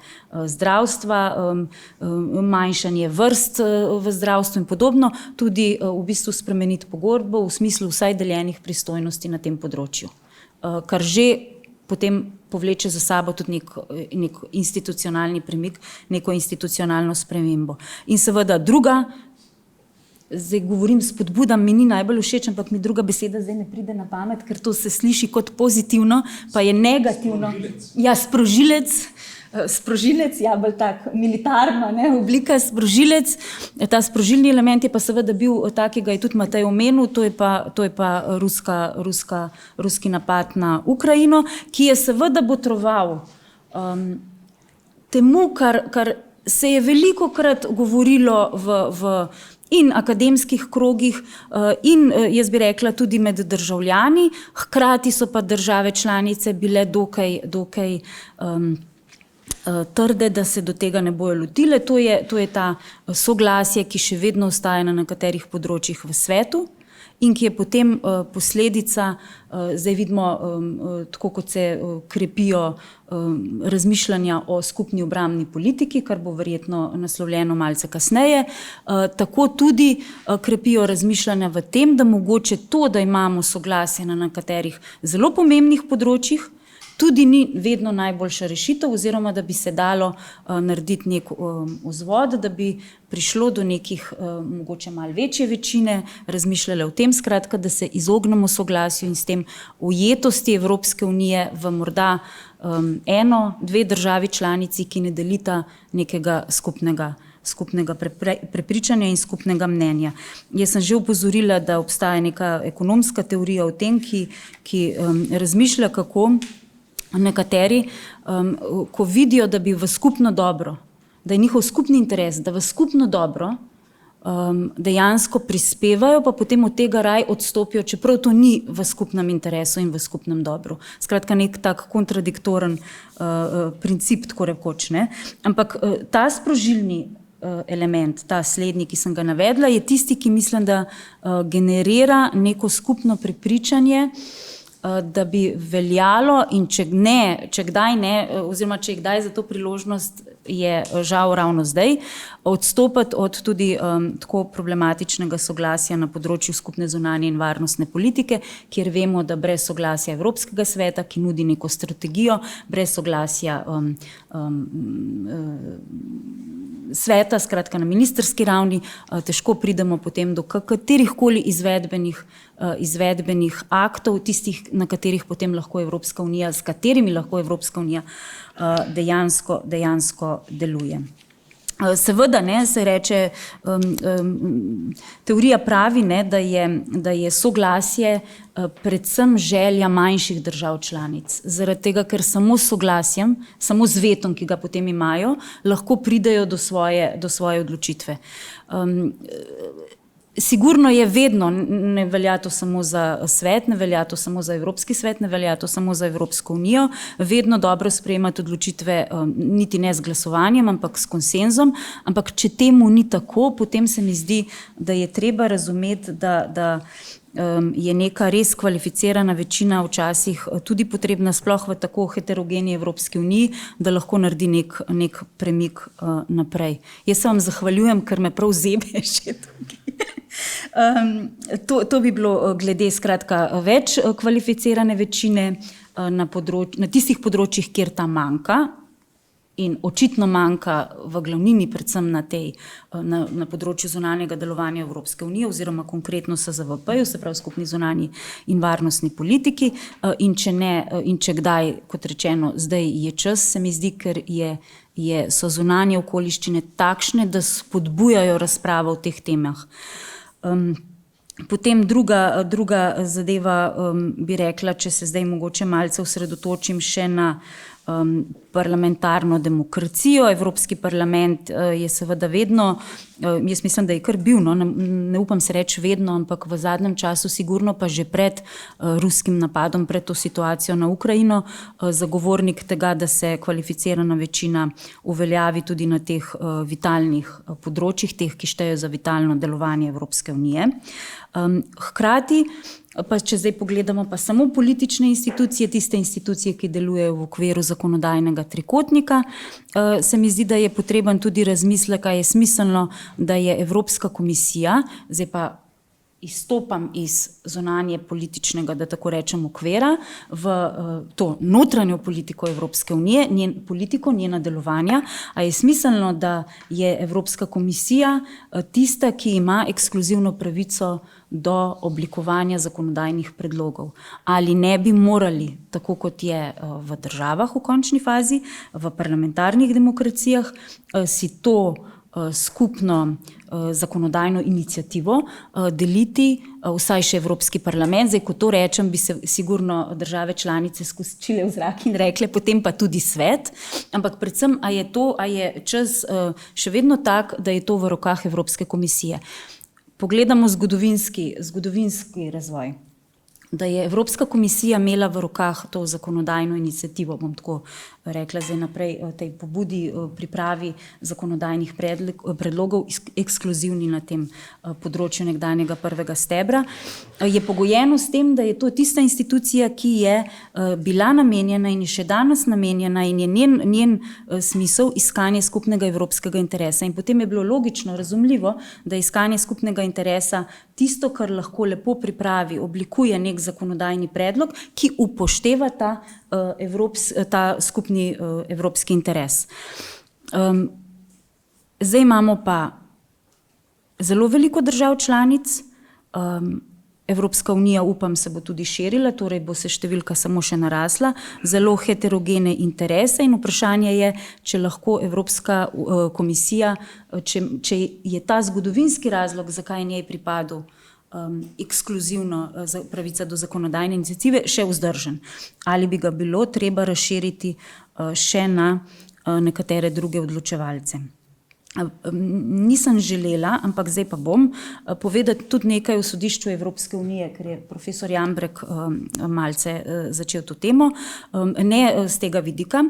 zdravstva, manjšanje vrst v zdravstvu in podobno, tudi v bistvu spremeniti pogodbo v smislu vsaj deljenih pristojnosti na tem področju, kar že potem povleče za sabo tudi nek institucionalni premik, neko institucionalno spremembo. In seveda druga, zdaj govorim spodbuda, mi ni najbolj všeč, ampak mi druga beseda zdaj ne pride na pamet, ker to se sliši kot pozitivno, pa je negativno. Ja, sprožilec, ja, bolj tak militarna oblika, sprožilec. Ta sprožilni element je pa seveda bil tak, ki ga je tudi Matej omenil, to je pa ruski napad na Ukrajino, ki je seveda botroval temu, kar se je velikokrat govorilo v in akademskih krogih in jaz bi rekla tudi med državljani, hkrati so pa države članice bile dokaj trde, da se do tega ne bojo lotile. To je ta soglasje, ki še vedno ostaja na nekaterih področjih v svetu in ki je potem posledica, zdaj vidimo, tako kot se krepijo razmišljanja o skupni obrambni politiki, kar bo verjetno naslovljeno malce kasneje, tako tudi krepijo razmišljanja v tem, da mogoče to, da imamo soglasje na nekaterih zelo pomembnih področjih, tudi ni vedno najboljša rešitev, oziroma da bi se dalo narediti nek vzvod, da bi prišlo do nekih mogoče malo večje večine, razmišljale o tem, skratka, da se izognemo soglasju in s tem ujetosti Evropske unije v morda eno, dve državi članici, ki ne delita nekega skupnega prepričanja in skupnega mnenja. Jaz sem že opozorila, da obstaja neka ekonomska teorija o tem, ki razmišlja, kako nekateri, ko vidijo, da bi v skupno dobro, da je njihov skupni interes, da v skupno dobro dejansko prispevajo, pa potem od tega raj odstopijo, čeprav to ni v skupnem interesu in v skupnem dobru. Skratka, nek tak kontradiktoren princip, tako rekoč, ne. Ampak ta sprožilni element, ta slednji, ki sem ga navedla, je tisti, ki mislim, da generira neko skupno prepričanje, da bi veljalo in če kdaj ne, oziroma če je kdaj za to priložnost, je žal ravno zdaj, odstopati od tudi tako problematičnega soglasja na področju skupne zunanje in varnostne politike, kjer vemo, da brez soglasja Evropskega sveta, ki nudi neko strategijo, brez soglasja sveta, skratka na ministrski ravni, težko pridemo potem do katerihkoli izvedbenih aktov, tistih, na katerih potem lahko Evropska unija, s katerimi lahko Evropska unija dejansko deluje. Seveda, ne, se reče, teorija pravi, ne, da je soglasje predvsem želja manjših držav članic. Zaradi tega, ker samo s soglasjem, samo z vetom, ki ga potem imajo, lahko pridejo do svoje odločitve. Sigurno je vedno, ne velja to samo za svet, ne velja to samo za Evropski svet, ne velja to samo za Evropsko unijo, vedno dobro sprejemati odločitve niti ne z glasovanjem, ampak s konsenzom, ampak če temu ni tako, potem se mi zdi, da je treba razumeti, da je neka res kvalificirana večina včasih tudi potrebna, sploh v tako heterogeni Evropski uniji, da lahko naredi nek premik naprej. Jaz se vam zahvaljujem, ker me prav zebe še tukaj. To bi bilo glede skratka več kvalificirane večine na tistih področjih, kjer ta manjka in očitno manjka v glavnini predvsem na področju zunanjega delovanja Evropske unije oziroma konkretno SZVP-ju, se pravi skupni zunanji in varnostni politiki, in če kdaj, kot rečeno, zdaj je čas, se mi zdi, ker so zunanje okoliščine takšne, da spodbujajo razpravo o teh temah. Potem druga zadeva, bi rekla, če se zdaj mogoče malce osredotočim še na parlamentarno demokracijo. Evropski parlament je seveda vedno, jaz mislim, da je kar bil, no, ne upam se reči vedno, ampak v zadnjem času sigurno pa že pred ruskim napadom, pred to situacijo na Ukrajino, zagovornik tega, da se kvalificirana večina uveljavi tudi na teh vitalnih področjih, teh, ki štejejo za vitalno delovanje Evropske unije. Hkrati pa če zdaj pogledamo pa samo politične institucije, tiste institucije, ki delujejo v okviru zakonodajnega trikotnika, se mi zdi, da je potreben tudi razmislek, a je smiselno, da je Evropska komisija, zdaj pa izstopam iz zunanje političnega, da tako rečem, okvira v to notranjo politiko Evropske unije, njena delovanja, a je smiselno, da je Evropska komisija tista, ki ima ekskluzivno pravico do oblikovanja zakonodajnih predlogov. Ali ne bi morali, tako kot je v državah v končni fazi, v parlamentarnih demokracijah, si to skupno zakonodajno inicijativo deliti vsaj še Evropski parlament. Zdaj, ko to rečem, bi se sigurno države članice skočile v zrak in rekle, potem pa tudi svet, ampak predvsem, a je čas še vedno tak, da je to v rokah Evropske komisije. Pogledamo zgodovinski razvoj. Da je Evropska komisija imela v rokah to zakonodajno inicijativo, bom tako rekla zdaj naprej, tej pobudi pripravi zakonodajnih predlogov ekskluzivni na tem področju nekdanjega prvega stebra, je pogojeno s tem, da je to tista institucija, ki je bila namenjena in je še danes namenjena in je njen smisel iskanje skupnega evropskega interesa. In potem je bilo logično, razumljivo, da je iskanje skupnega interesa tisto, kar lahko lepo pripravi, oblikuje nek zakonodajni predlog, ki upošteva ta skupni evropski interes. Zdaj imamo pa zelo veliko držav članic, Evropska unija, upam, se bo tudi širila, torej bo se številka samo še narasla, zelo heterogene interese in vprašanje je, če lahko Evropska komisija, če je ta zgodovinski razlog, zakaj njej pripadal ekskluzivno pravica do zakonodajne iniciative, še vzdržen. Ali bi ga bilo treba razširiti še na nekatere druge odločevalce. Nisem želela, ampak zdaj pa bom povedati tudi nekaj o sodišču Evropske unije, ker je profesor Jambrek malce začel to temo, ne z tega vidika.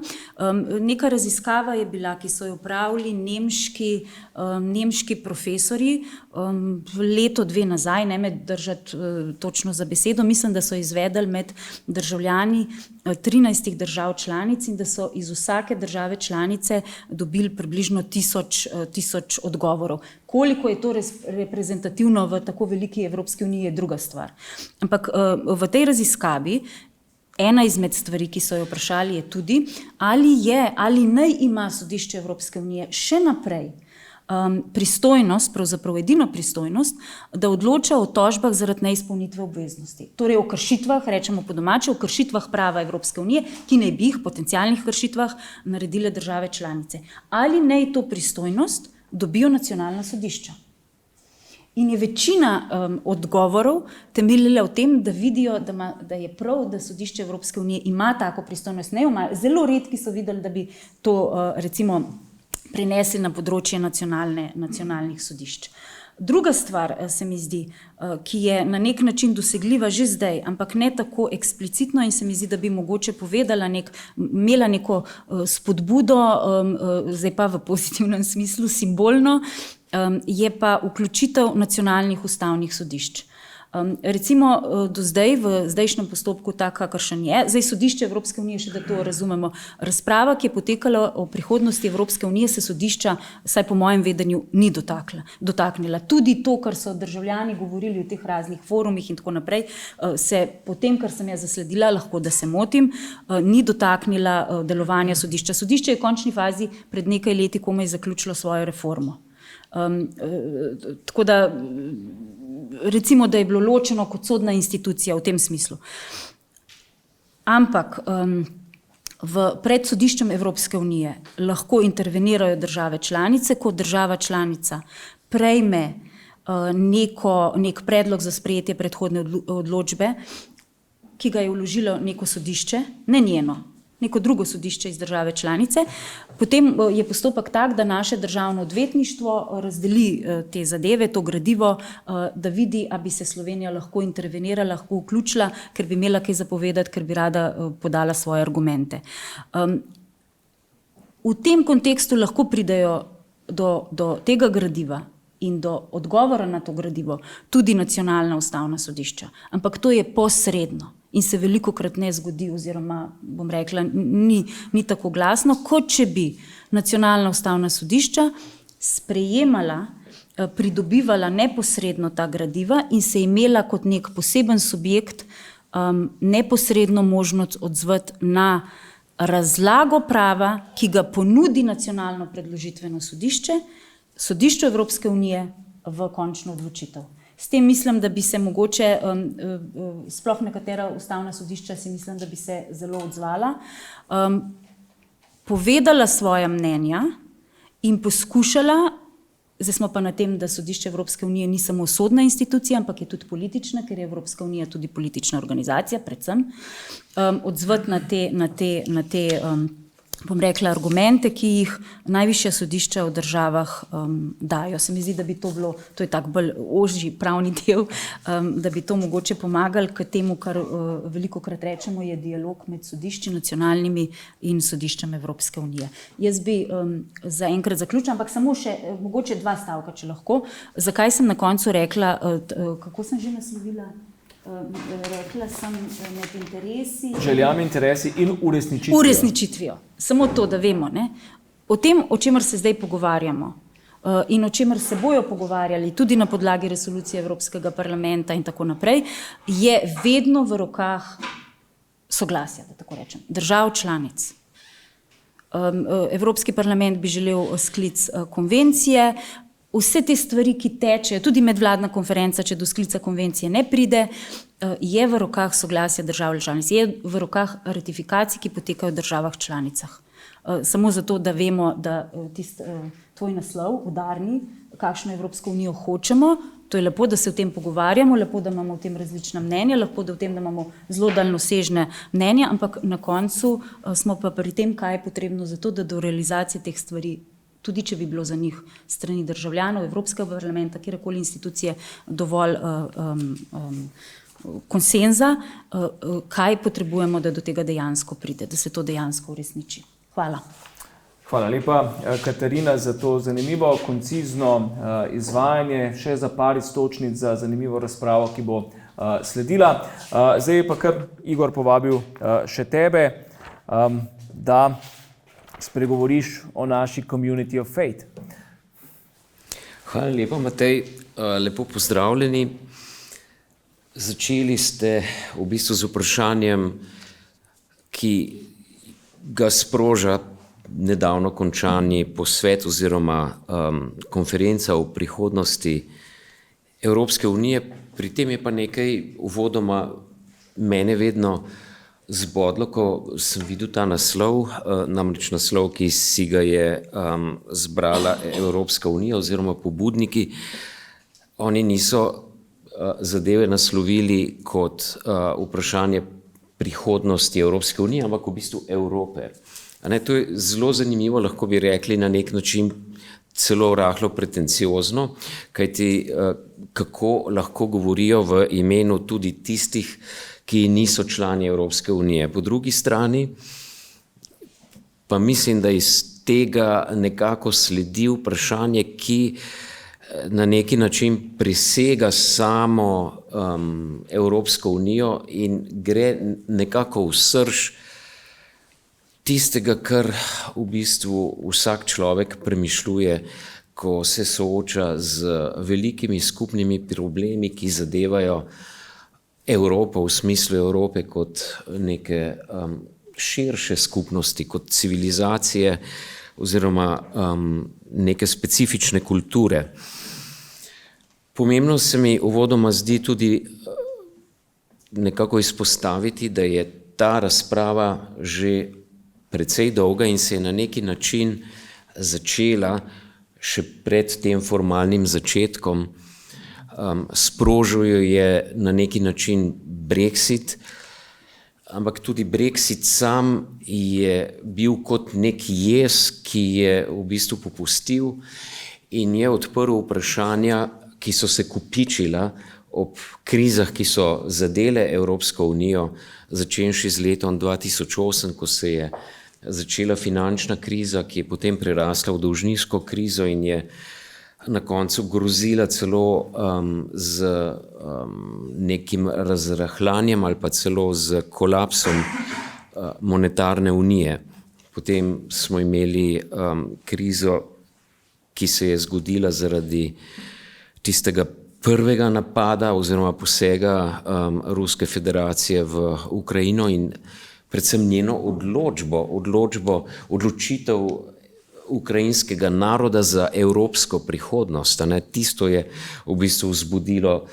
Neka raziskava je bila, ki so jo opravili nemški profesorji leto, dve nazaj, ne me držati točno za besedo, mislim, da so izvedli med državljani 13 držav članic in da so iz vsake države članice dobili približno 1000 odgovorov. Koliko je to reprezentativno v tako veliki Evropski uniji, je druga stvar. Ampak v tej raziskavi ena izmed stvari, ki so jo vprašali, je tudi, ali naj ima sodišče Evropske unije še naprej pristojnost, pravzaprav edino pristojnost, da odloča o tožbah zaradi neizpolnitve obveznosti. Torej o kršitvah, rečemo po domače, o kršitvah prava Evropske unije, ki naj bi jih, potencialnih kršitvah, naredile države članice. Ali naj to pristojnost dobijo nacionalna sodišča? In je večina odgovorov temeljila v tem, da vidijo, da je prav, da sodišče Evropske unije ima tako pristojnost. Zelo redki so videli, da bi to recimo prenesli na področje nacionalnih sodišč. Druga stvar se mi zdi, ki je na nek način dosegljiva že zdaj, ampak ne tako eksplicitno in se mi zdi, da bi mogoče imela neko spodbudo, zdaj pa v pozitivnem smislu simbolno, je pa vključitev nacionalnih ustavnih sodišč. Recimo do zdaj, v zdajšnjem postopku tak, kakršen je, zdaj sodišče Evropske unije, še da to razumemo, razprava, ki je potekala o prihodnosti Evropske unije, se sodišča, saj po mojem vedenju, ni dotaknila. Tudi to, kar so državljani govorili v teh raznih forumih in tako naprej, se po tem, kar sem jaz zasledila, lahko da se motim, ni dotaknila delovanja sodišča. Sodišče je v končni fazi pred nekaj leti komaj zaključilo svojo reformo. Tako da recimo, da je bilo ločeno kot sodna institucija v tem smislu. Ampak pred sodiščem Evropske unije lahko intervenirajo države članice, ko država članica prejme nek predlog za sprejetje predhodne odločbe, ki ga je vložilo neko sodišče, ne njeno, neko drugo sodišče iz države članice. Potem je postopek tak, da naše državno odvetništvo razdeli te zadeve, to gradivo, da vidi, a bi se Slovenija lahko intervenirala, lahko vključila, ker bi imela kaj zapovedati, ker bi rada podala svoje argumente. V tem kontekstu lahko pridejo do tega gradiva in do odgovora na to gradivo tudi nacionalna ustavna sodišča. Ampak to je posredno. In se velikokrat ne zgodi, oziroma, bom rekla, ni tako glasno, kot če bi nacionalna ustavna sodišča sprejemala, pridobivala neposredno ta gradiva in se imela kot nek poseben subjekt neposredno možnost odzvati na razlago prava, ki ga ponudi nacionalno predložitveno sodišče, sodišče Evropske unije v končno odločitev. S tem mislim, da bi se mogoče, sploh nekatera ustavna sodišča si mislim, da bi se zelo odzvala, povedala svoja mnenja in poskušala Zdaj smo pa na tem, da sodišče Evropske unije ni samo sodna institucija, ampak je tudi politična, ker je Evropska unija tudi politična organizacija, predvsem. Odzvati na te bom rekla, argumente, ki jih najvišja sodišča v državah dajo. Se mi zdi, da bi to bilo, to je tak bolj ožji pravni del, da bi to mogoče pomagali k temu, kar velikokrat rečemo, je dialog med sodišči nacionalnimi in sodiščem Evropske unije. Jaz bi zaenkrat zaključila, ampak samo še mogoče 2 stavka, če lahko. Zakaj sem na koncu rekla, kako sem že naslovila? Rekla sem med interesi. Željami, interesi in uresničitvijo. Uresničitvijo. Samo to, da vemo. Ne? O tem, o čemer se zdaj pogovarjamo in o čemer se bojo pogovarjali tudi na podlagi resolucije Evropskega parlamenta in tako naprej, je vedno v rokah soglasja, da tako rečem, držav članic. Evropski parlament bi želel sklic konvencije. Vse te stvari, ki tečejo, tudi medvladna konferenca, če do sklica konvencije ne pride, je v rokah soglasja držav članic, je v rokah ratifikacij, ki potekajo v državah članicah. Samo zato, da vemo, da tvoj naslov, udarni, kakšno Evropsko unijo hočemo, to je lepo, da se o tem pogovarjamo, lepo, da imamo o tem različna mnenja, lepo, da o tem, da imamo zelo daljnosežne mnenja, ampak na koncu smo pa pri tem, kaj je potrebno za to, da do realizacije teh stvari, tudi če bi bilo za njih strani državljanov, Evropskega parlamenta, kjerkoli institucije, dovolj konsenza, kaj potrebujemo, da do tega dejansko pride, da se to dejansko uresniči. Hvala. Hvala lepa, Katarina, za to zanimivo, koncizno izvajanje, še za par iztočnic za zanimivo razpravo, ki bo sledila. Zdaj pa kar Igor povabil še tebe, da spregovoriš o naši Community of Faith. Hvala lepa, Matej. Lepo pozdravljeni. Začeli ste v bistvu z vprašanjem, ki ga sproža nedavno končani posvet oziroma konferenca o prihodnosti Evropske unije. Pri tem je pa nekaj uvodoma mene vedno zbodlo, ko sem videl ta naslov, namreč naslov, ki si ga je zbrala Evropska unija oziroma pobudniki. Oni niso zadeve naslovili kot vprašanje prihodnosti Evropske unije, ampak v bistvu Evrope. To je zelo zanimivo, lahko bi rekli na nek način celo rahlo pretenciozno, kajti kako lahko govorijo v imenu tudi tistih, ki niso člani Evropske unije. Po drugi strani pa mislim, da iz tega nekako sledi vprašanje, ki na neki način presega samo Evropsko unijo in gre nekako v srž tistega, kar v bistvu vsak človek premišljuje, ko se sooča z velikimi skupnimi problemi, ki zadevajo Evropo v smislu Evrope kot neke širše skupnosti, kot civilizacije oziroma neke specifične kulture. Pomembno se mi uvodoma zdi tudi nekako izpostaviti, da je ta razprava že precej dolga in se je na neki način začela še pred tem formalnim začetkom. Sprožil je na neki način Brexit, ampak tudi Brexit sam je bil kot nek jez, ki je v bistvu popustil in je odprl vprašanja, ki so se kopičila ob krizah, ki so zadele Evropsko unijo, začenši z letom 2008, ko se je začela finančna kriza, ki je potem prerasla v dolžniško krizo in je na koncu grozila celo z nekim razrahljanjem ali pa celo z kolapsom monetarne unije. Potem smo imeli krizo, ki se je zgodila zaradi tistega prvega napada oziroma posega Ruske federacije v Ukrajino in predvsem njeno odločitev ukrajinskega naroda za evropsko prihodnost. Tisto je v bistvu vzbudilo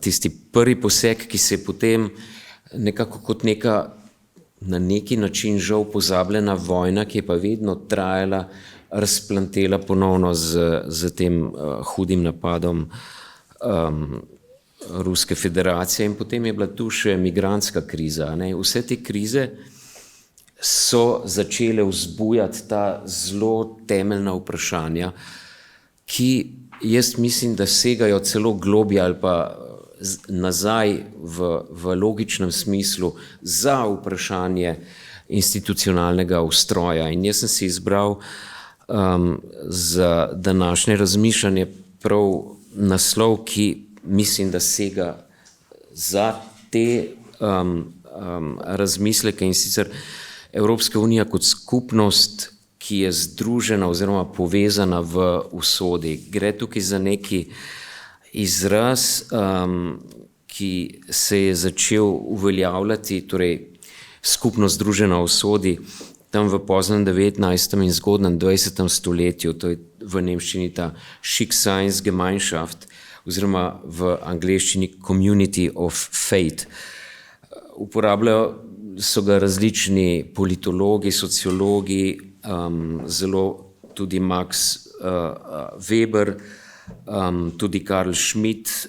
tisti prvi poseg, ki se je potem nekako kot neka na neki način žal pozabljena vojna, ki je pa vedno trajala razplantela ponovno z tem hudim napadom Ruske federacije in potem je bila tu še migrantska kriza. Ne? Vse te krize so začele vzbujati ta zelo temeljna vprašanja, ki jaz mislim, da segajo celo globje ali pa nazaj v logičnem smislu za vprašanje institucionalnega ustroja. In jaz sem si izbral za današnje razmišljanje prav naslov, ki mislim, da sega za te razmisleke, in sicer Evropska unija kot skupnost, ki je združena oziroma povezana v usodi. Gre tukaj za neki izraz, ki se je začel uveljavljati, torej skupno združena v usodi, tam v poznem 19. in zgodnem 20. stoletju, to je v nemščini ta Schicksalsgemeinschaft, oziroma v angleščini Community of Fate. Uporabljajo so ga različni politologi, sociologi, zelo tudi Max Weber, tudi Karl Schmitt,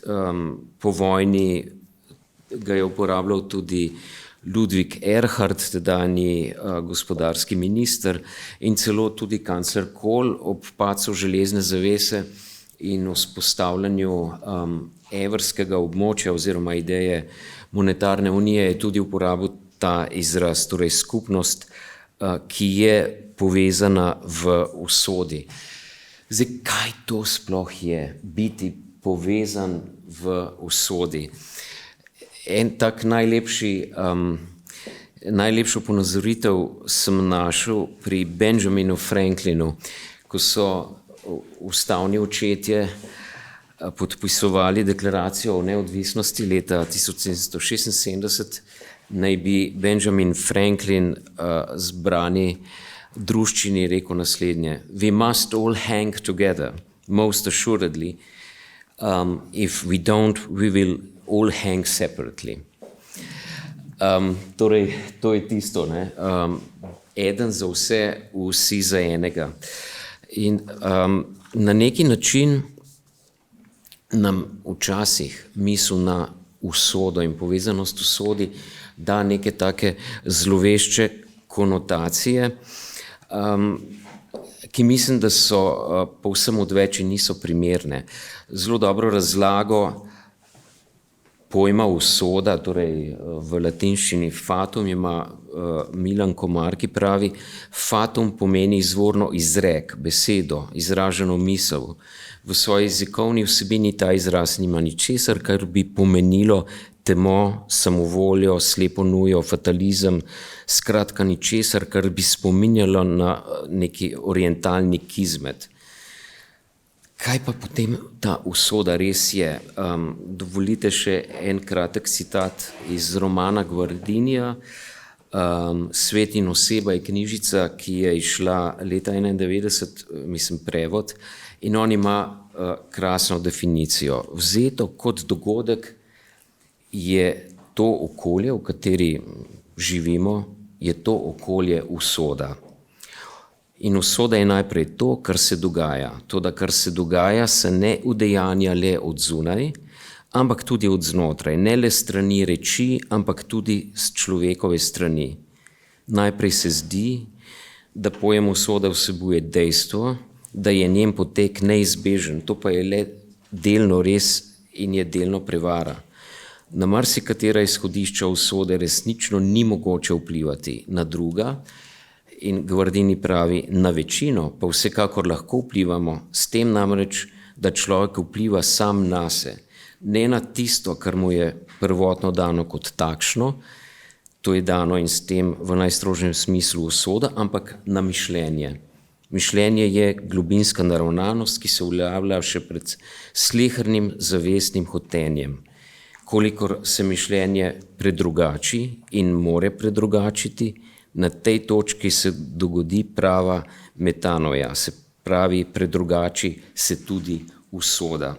po vojni ga je uporabljal tudi Ludwig Erhard, tedanji gospodarski minister, in celo tudi kancler Kohl ob padcu železne zavese in vzpostavljanju evrskega območja oziroma ideje monetarne unije je tudi uporabil ta izraz, torej skupnost, ki je povezana v usodi. Zdaj, kaj to sploh je, biti povezan v usodi? En tak najlepšo ponazoritev sem našel pri Benjaminu Franklinu, ko so ustavni očetje podpisovali deklaracijo o neodvisnosti leta 1776, naj bi Benjamin Franklin zbrani druščini rekel naslednje: We must all hang together, most assuredly. If we don't, we will all hang separately. Torej, to je tisto, ne? Eden za vse, vsi za enega. In na neki način nam včasih misel na usodo in povezanost usodi da neke take zlovešče konotacije, ki mislim, da so povsem odveč in niso primerne. Zelo dobro razlago pojma usoda, torej v latinščini fatum, ima Milan Komar, ki pravi: fatum pomeni izvorno izrek, besedo, izraženo misel. V svoji jezikovni vsebini ta izraz nima ničesar, kar bi pomenilo temo, samovoljo, slepo nujo, fatalizem, skratka ničesar, kar bi spominjalo na neki orientalni kizmet. Kaj pa potem ta usoda res je? Dovolite še en kratek citat iz romana Gvardinija. Svet in oseba je knjižica, ki je izšla leta 1991, mislim prevod, in on ima krasno definicijo. Vzeto kot dogodek je to okolje, v kateri živimo, je to okolje usoda. In usoda je najprej to, kar se dogaja. To, da kar se dogaja, se ne udejanja le od zunaj, ampak tudi od znotraj. Ne le strani reči, ampak tudi z človekove strani. Najprej se zdi, da pojem usoda vsebuje dejstvo, da je njen potek neizbežen. To pa je le delno res in je delno prevara. Na marsikatera izhodišča usode resnično ni mogoče vplivati, na druga, in Gvardini pravi, na večino pa vsekakor lahko vplivamo, s tem namreč, da človek vpliva sam nase, ne na tisto, kar mu je prvotno dano kot takšno, to je dano in s tem v najstrožjem smislu usoda, ampak na mišljenje. Mišljenje je globinska naravnanost, ki se uveljavlja še pred slehernim zavestnim hotenjem. Kolikor se mišljenje predrugači in more predrugačiti, na tej točki se dogodi prava metanoja, se pravi predrugači se tudi usoda.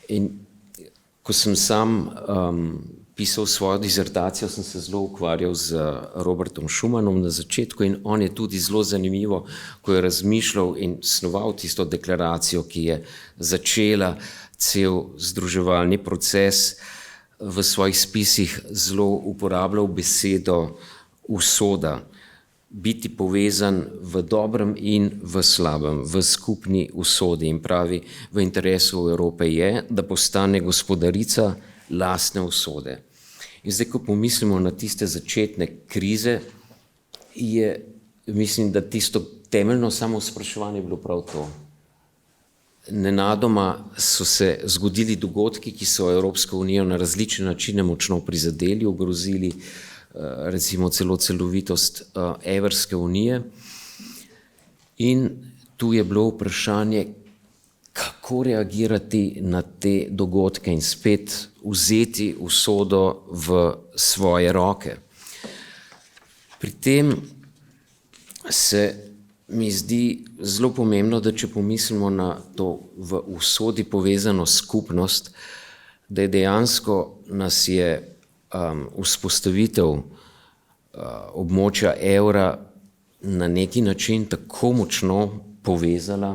In ko sem sam pisal svojo disertacijo, sem se zelo ukvarjal z Robertom Schumanom na začetku in on je tudi zelo zanimivo, ko je razmišljal in snoval tisto deklaracijo, ki je začela cel združevalni proces, v svojih spisih zelo uporabljal besedo usoda, biti povezan v dobrem in v slabem, v skupni usodi, in pravi, v interesu Evrope je, da postane gospodarica lastne usode. In zdaj, ko pomislimo na tiste začetne krize, mislim, da tisto temeljno samospraševanje je bilo prav to. Nenadoma so se zgodili dogodki, ki so Evropsko unijo na različne načine močno prizadeli, ogrozili recimo celo celovitost Evropske unije. In tu je bilo vprašanje, kako reagirati na te dogodke in spet vzeti usodo v svoje roke. Pri tem se mi zdi zelo pomembno, da če pomislimo na to v usodi povezano skupnost, da je dejansko nas je vzpostavitev območja evra na neki način tako močno povezala,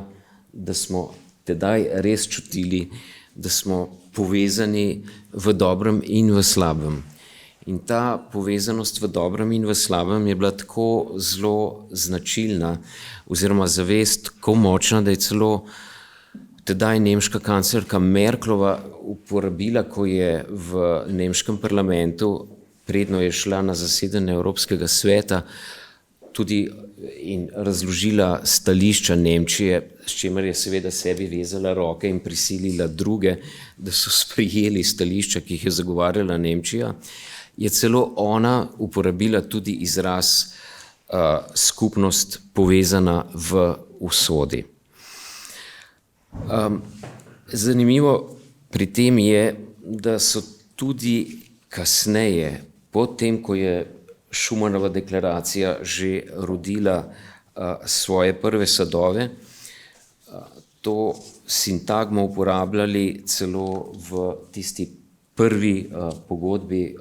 da smo tedaj res čutili, da smo povezani v dobrem in v slabem. In ta povezanost v dobrem in v slabem je bila tako zelo značilna, oziroma zavest tako močna, da je celo tedaj nemška kanclerka Merklova uporabila, ko je v nemškem parlamentu, predno je šla na zasedanje Evropskega sveta, tudi in razložila stališča Nemčije, s čimer je seveda sebi vezala roke in prisilila druge, da so sprejeli stališča, ki jih je zagovarjala Nemčija, je celo ona uporabila tudi izraz skupnost povezana v usodi. Zanimivo pri tem je, da so tudi kasneje, potem, ko je Schumanova deklaracija že rodila svoje prve sadove, to sintagmo uporabljali celo v tisti prvi pogodbi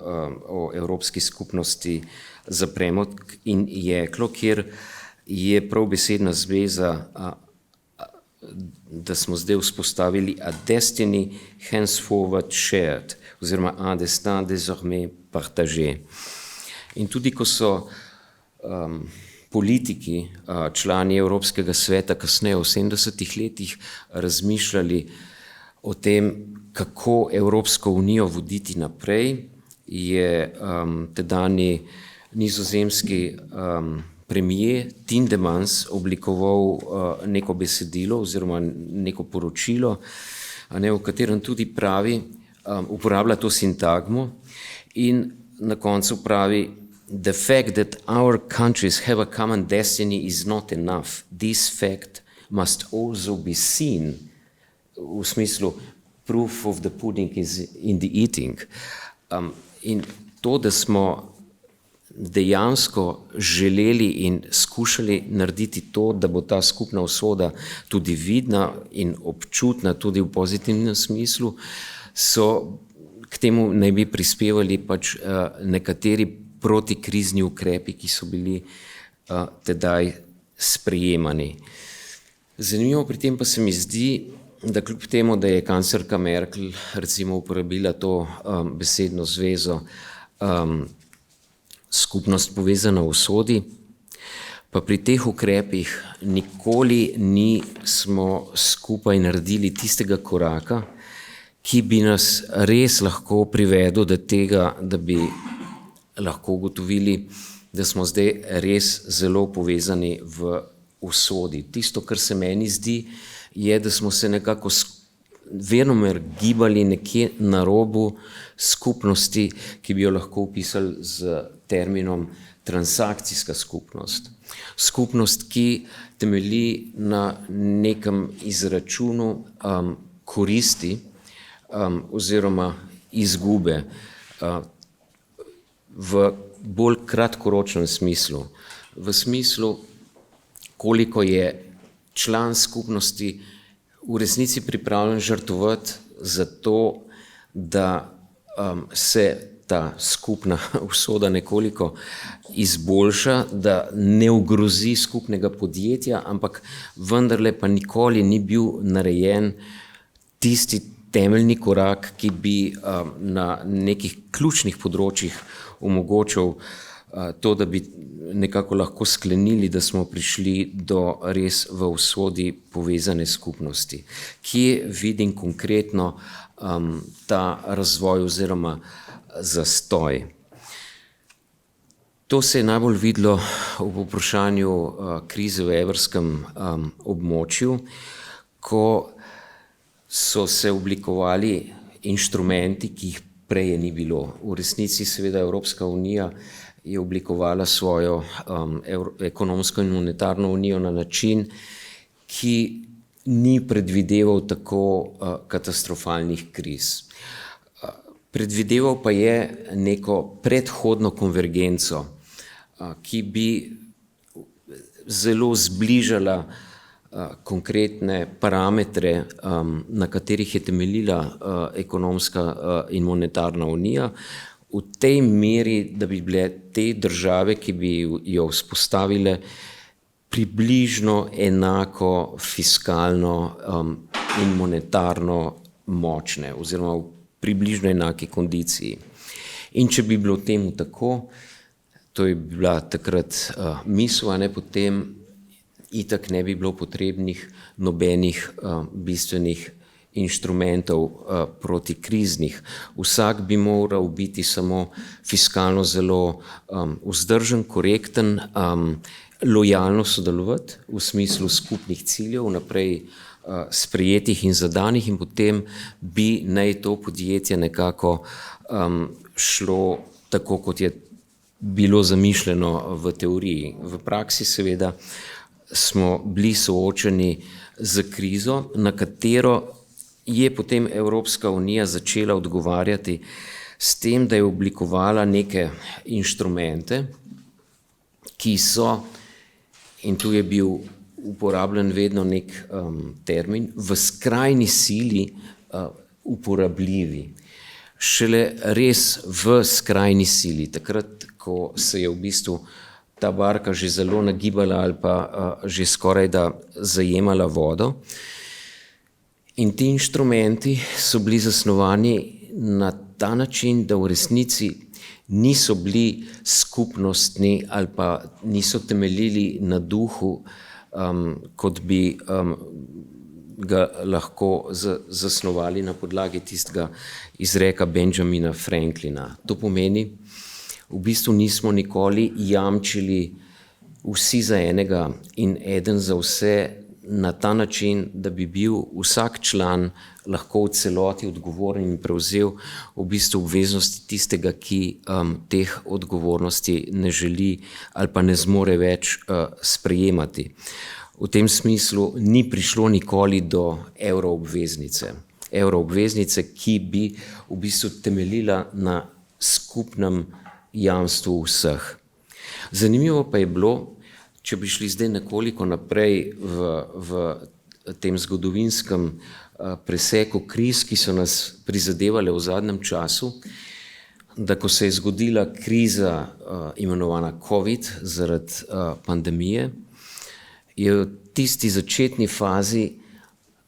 o Evropski skupnosti za premog in jeklo, kjer je prav besedna zveza, da smo zdaj vzpostavili a destiny henceforward shared, oziroma a destin désormais partagé. In tudi, ko so politiki, člani Evropskega sveta kasneje v 70-ih letih razmišljali o tem, kako Evropsko unijo voditi naprej, je tedajni nizozemski premier Tindemans oblikoval neko besedilo oziroma neko poročilo, v katerem tudi pravi, uporablja to sintagmo in na koncu pravi: "The fact that our countries have a common destiny is not enough. This fact must also be seen." V smislu proof of the pudding is in the eating. In to, da smo dejansko želeli in skušali narediti to, da bo ta skupna usoda tudi vidna in občutna tudi v pozitivnem smislu, so k temu naj bi prispevali pač nekateri protikrizni ukrepi, ki so bili tedaj sprejemani. Zanimivo pri tem pa se mi zdi, da kljub temu, da je kanclerka Merkel recimo uporabila to besedno zvezo skupnost povezana v usodi, pa pri teh ukrepih nikoli nismo skupaj naredili tistega koraka, ki bi nas res lahko privedel do tega, da bi lahko ugotovili, da smo zdaj res zelo povezani v usodi. Tisto, kar se meni zdi, je, da smo se nekako venomer gibali nekje na robu skupnosti, ki bi jo lahko opisali z terminom transakcijska skupnost. Skupnost, ki temelji na nekem izračunu koristi oziroma izgube v bolj kratkoročnem smislu. V smislu, koliko je član skupnosti v resnici pripravljen žrtvovati za to, da se ta skupna usoda nekoliko izboljša, da ne ogrozi skupnega podjetja, ampak vendarle pa nikoli ni bil narejen tisti temeljni korak, ki bi na nekih ključnih področjih omogočil to, da bi nekako lahko sklenili, da smo prišli do res v usodi povezane skupnosti. Kje vidim konkretno ta razvoj oziroma zastoj? To se je najbolj videlo v vprašanju krize v evrskem območju, ko so se oblikovali inštrumenti, ki jih prej ni bilo. V resnici seveda Evropska unija je oblikovala svojo ekonomsko in monetarno unijo na način, ki ni predvideval tako katastrofalnih kriz. Predvideval pa je neko predhodno konvergenco, ki bi zelo zbližala konkretne parametre, na katerih je temeljila ekonomska in monetarna unija, v tej meri, da bi bile te države, ki bi jo vzpostavile, približno enako fiskalno in monetarno močne oziroma v približno enaki kondiciji. In če bi bilo temu tako, to je bila takrat misel, a ne, potem itak ne bi bilo potrebnih nobenih bistvenih inštrumentov protikriznih. Vsak bi moral biti samo fiskalno zelo vzdržen, korekten, lojalno sodelovati v smislu skupnih ciljev, naprej sprejetih in zadanih, in potem bi naj to podjetje nekako šlo tako, kot je bilo zamišljeno v teoriji. V praksi seveda smo bili soočeni z krizo, na katero je potem Evropska unija začela odgovarjati s tem, da je oblikovala neke inštrumente, ki so, in tu je bil uporabljen vedno nek termin, v skrajni sili uporabljivi. Šele res v skrajni sili, takrat, ko se je v bistvu ta barka že zelo nagibala ali pa že skoraj da zajemala vodo. In ti inštrumenti so bili zasnovani na ta način, da v resnici niso bili skupnostni ali pa niso temeljili na duhu, kot bi ga lahko zasnovali na podlagi tistega izreka Benjamina Franklina. To pomeni, v bistvu nismo nikoli jamčili vsi za enega in eden za vse na ta način, da bi bil vsak član lahko v celoti odgovoren in prevzel v bistvu obveznosti tistega, ki teh odgovornosti ne želi ali pa ne zmore več sprejemati. V tem smislu ni prišlo nikoli do evroobveznice. Evroobveznice, ki bi v bistvu temeljila na skupnem jamstvu vseh. Zanimivo pa je bilo, če bi šli zdaj nekoliko naprej v tem zgodovinskem preseku kriz, ki so nas prizadevale v zadnjem času, da ko se je zgodila kriza imenovana COVID zaradi pandemije, je v tisti začetni fazi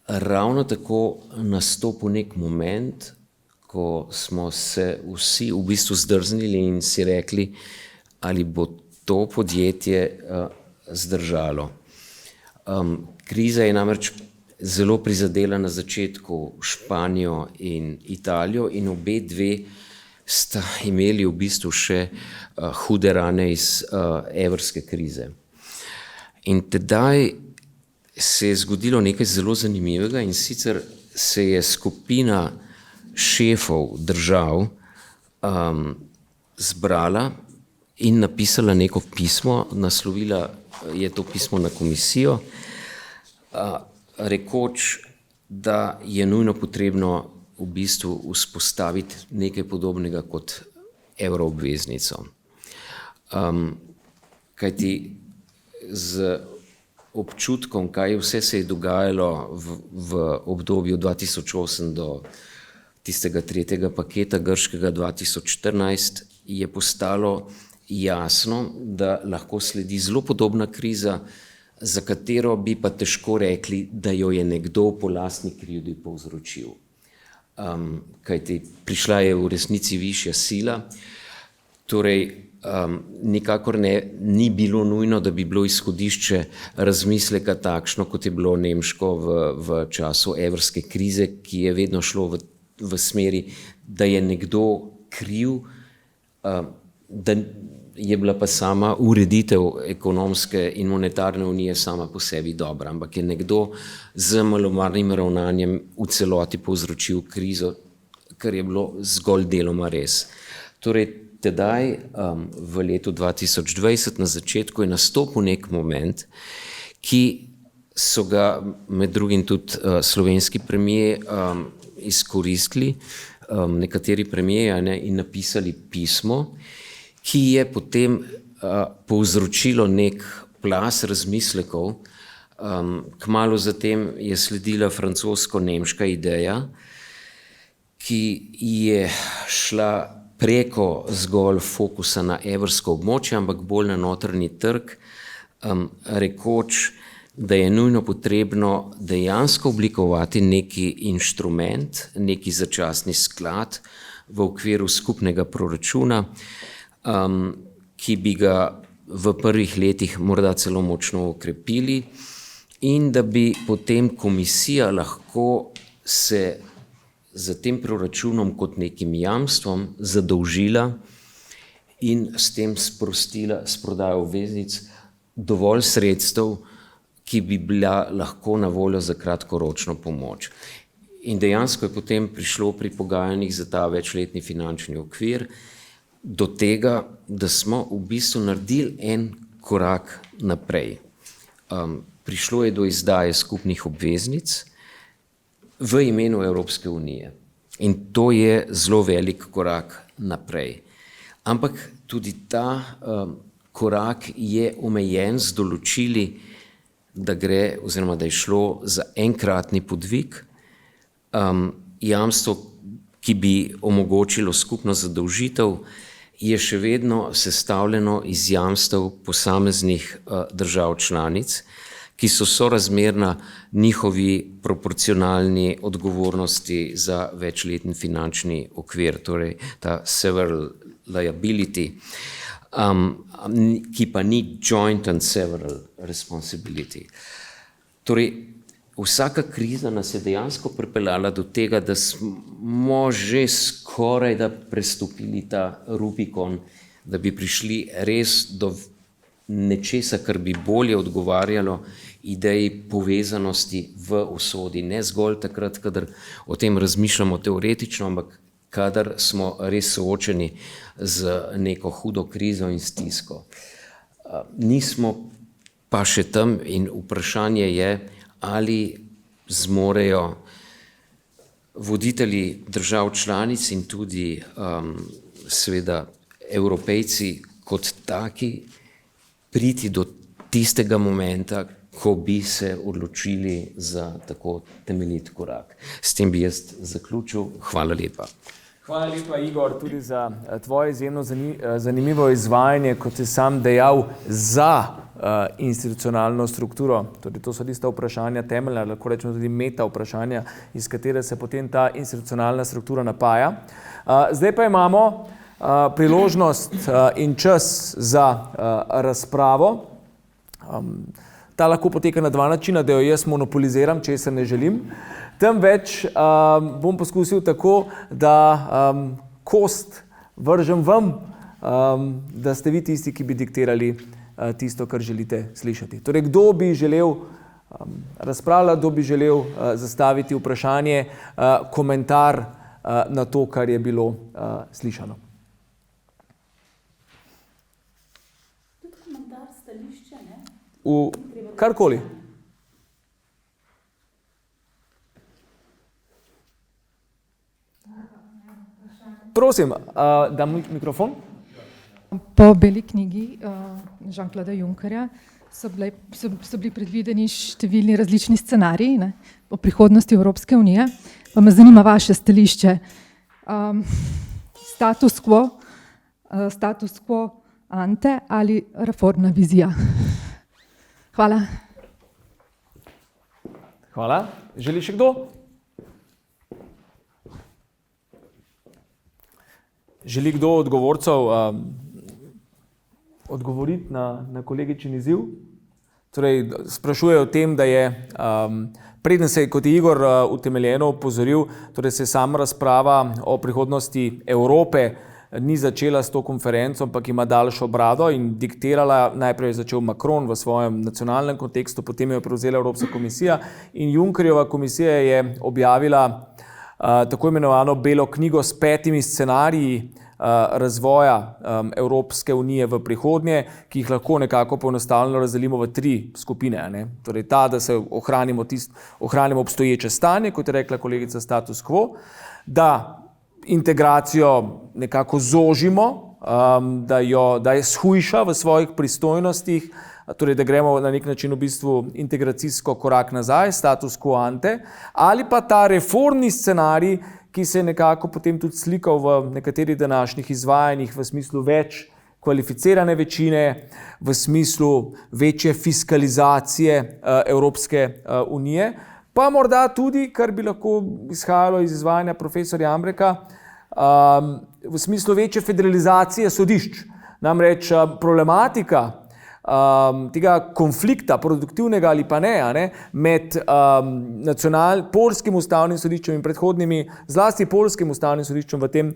ravno tako nastopil nek moment, ko smo se vsi v bistvu zdrznili in si rekli, ali bo to podjetje zdržalo. Kriza je namreč zelo prizadela na začetku Španijo in Italijo in obe dve sta imeli v bistvu še hude rane iz evrske krize. In tedaj se je zgodilo nekaj zelo zanimivega, in sicer se je skupina šefov držav zbrala in napisala neko pismo, naslovila je to pismo na komisijo, rekoč, da je nujno potrebno v bistvu vzpostaviti nekaj podobnega kot evroobveznico. Kajti z občutkom, kaj vse se je dogajalo v obdobju 2008 do tistega tretjega paketa grškega 2014, je postalo jasno, da lahko sledi zelo podobna kriza, za katero bi pa težko rekli, da jo je nekdo po lastni krivdi povzročil. Kajti prišla je v resnici višja sila, torej nikakor ni bilo nujno, da bi bilo izhodišče razmisleka takšno, kot je bilo nemško v času evrske krize, ki je vedno šlo v smeri, da je nekdo kriv, da je bila pa sama ureditev ekonomske in monetarne unije sama po sebi dobra, ampak je nekdo z malomarnim ravnanjem v celoti povzročil krizo, kar je bilo zgolj deloma res. Torej, tedaj v letu 2020 na začetku je nastopil nek moment, ki so ga med drugim tudi slovenski premijer izkoristili, nekateri premijeji, in napisali pismo, ki je potem povzročilo nek plaz razmislekov. Kmalu zatem je sledila francosko-nemška ideja, ki je šla preko zgolj fokusa na evrsko območje, ampak bolj na notranji trg, rekoč, da je nujno potrebno dejansko oblikovati neki inštrument, neki začasni sklad v okviru skupnega proračuna, ki bi ga v prvih letih morda celo močno okrepili in da bi potem komisija lahko se za tem proračunom kot nekim jamstvom zadolžila in s tem sprostila s prodajo obveznic dovolj sredstev, ki bi bila lahko na voljo za kratkoročno pomoč. In dejansko je potem prišlo pri pogajanjih za ta večletni finančni okvir do tega, da smo v bistvu naredili en korak naprej. Prišlo je do izdaje skupnih obveznic v imenu Evropske unije. In to je zelo velik korak naprej. Ampak tudi ta korak je omejen z določili, da gre oziroma da je šlo za enkratni podvig, jamstvo, ki bi omogočilo skupno zadolžitev, je še vedno sestavljeno iz jamstev posameznih držav članic, ki so sorazmerna njihovi proporcionalni odgovornosti za večletni finančni okvir, torej ta several liability, ki pa ni joint and several responsibility. Torej, vsaka kriza nas je dejansko pripeljala do tega, da smo že skoraj da prestopili ta Rubikon, da bi prišli res do nečesa, kar bi bolje odgovarjalo ideji povezanosti v usodi, ne zgolj takrat, kadar o tem razmišljamo teoretično, ampak kadar smo res soočeni z neko hudo krizo in stisko. Nismo pa še tam in vprašanje je, ali zmorejo voditelji držav članic in tudi seveda Evropejci kot taki priti do tistega momenta, ko bi se odločili za tako temeljit korak. S tem bi jaz zaključil. Hvala lepa. Hvala lepa, Igor, tudi za tvoje izjemno zanimivo izvajanje, kot si sam dejal, za institucionalno strukturo. Torej, to so tista vprašanja temeljna, lahko rečemo tudi meta vprašanja, iz katere se potem ta institucionalna struktura napaja. Zdaj pa imamo priložnost in čas za razpravo. Ta lahko poteka na dva načina, da jo jaz monopoliziram, česar ne želim. Temveč bom poskusil tako, da kost vržem vam, da ste vi tisti, ki bi diktirali tisto, kar želite slišati. Torej, kdo bi želel razpravljati, kdo bi želel zastaviti vprašanje, komentar na to, kar je bilo slišano. Tudi komentar, stališče, ne? Karkoli. Prosim, dam mikrofon. Po beli knjigi Jean-Claude Junckerja so bili predvideni številni različni scenariji o prihodnosti Evropske unije. pa me zanima vaše stališče. Status quo ante ali reformna vizija? Hvala. Hvala. Želi še kdo? Želi kdo od govorcev odgovoriti na kolegičin izziv? Torej, sprašujejo o tem, da je, preden se je, kot je Igor utemeljeno opozoril, torej se je sama razprava o prihodnosti Evrope ni začela s to konferenco, ampak ima daljšo brado in diktirala, najprej je začel Macron v svojem nacionalnem kontekstu, potem je prevzela Evropska komisija in Junckerjeva komisija je objavila tako imenovano belo knjigo s 5 scenariji razvoja Evropske unije v prihodnje, ki jih lahko nekako poenostavljeno razdelimo v 3 skupine. Ne? Torej ta, da se ohranimo obstoječe stanje, kot je rekla kolegica status quo, da integracijo nekako zožimo, da je shujša v svojih pristojnostih, torej da gremo na nek način v bistvu integracijsko korak nazaj, status quo ante, ali pa ta reformni scenarij, ki se je nekako potem tudi slikal v nekaterih današnjih izvajanjih v smislu več kvalificirane večine, v smislu večje fiskalizacije Evropske unije, pa morda tudi, kar bi lahko izhajalo iz izvajanja profesorja Ambreka, v smislu večje federalizacije sodišč. Namreč problematika tega konflikta, produktivnega ali pa ne, med poljskim ustavnim sodiščem in predhodnimi, zlasti poljskim ustavnim sodiščem v tem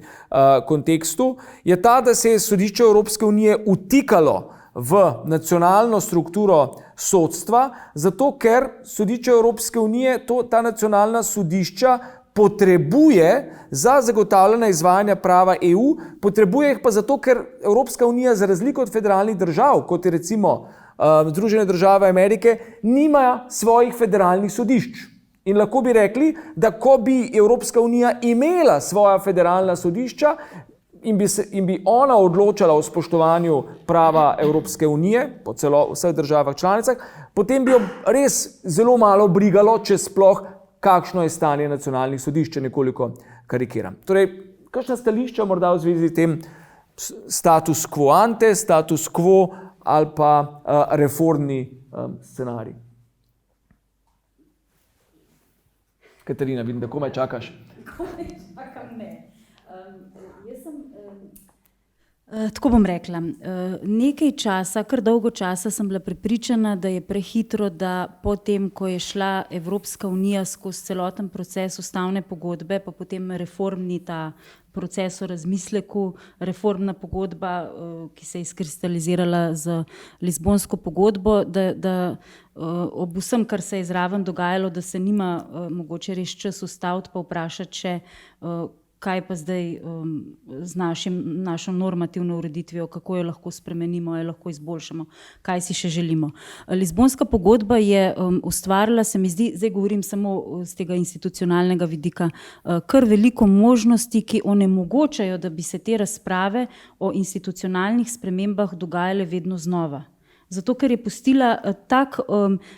kontekstu, je ta, da se je sodišče Evropske unije utikalo v nacionalno strukturo sodstva, zato ker sodišče Evropske unije, ta nacionalna sodišča potrebuje za zagotavljanje izvajanja prava EU, potrebuje jih pa zato, ker Evropska unija za razliko od federalnih držav, kot je recimo Združene države Amerike, nima svojih federalnih sodišč. In lahko bi rekli, da ko bi Evropska unija imela svoja federalna sodišča in bi ona odločala o spoštovanju prava Evropske unije po vseh državah članicah, potem bi jo res zelo malo brigalo, če sploh kakšno je stanje nacionalnih sodišč, nekoliko karikiram. Torej, kakšna stališča morda v zvezi s tem status quo ante, status quo ali pa reformni scenarij? Katarina, vidim, da komaj čakaš. Komaj čakam, ne. Tako bom rekla, nekaj časa, kar dolgo časa sem bila prepričana, da je prehitro, da potem, ko je šla Evropska unija skozi celoten proces ustavne pogodbe, pa potem reformni ta proces o razmisleku, reformna pogodba, ki se je izkristalizirala z Lizbonsko pogodbo, da ob vsem, kar se je zraven dogajalo, da se nima mogoče res čas ustaviti pa vprašati še, kaj pa zdaj z našo normativno ureditvijo, kako jo lahko spremenimo, jo lahko izboljšamo, kaj si še želimo. Lizbonska pogodba je ustvarila, se mi zdi, zdaj govorim samo z tega institucionalnega vidika, kar veliko možnosti, ki onemogočajo, da bi se te razprave o institucionalnih spremembah dogajale vedno znova. Zato, ker je pustila tak,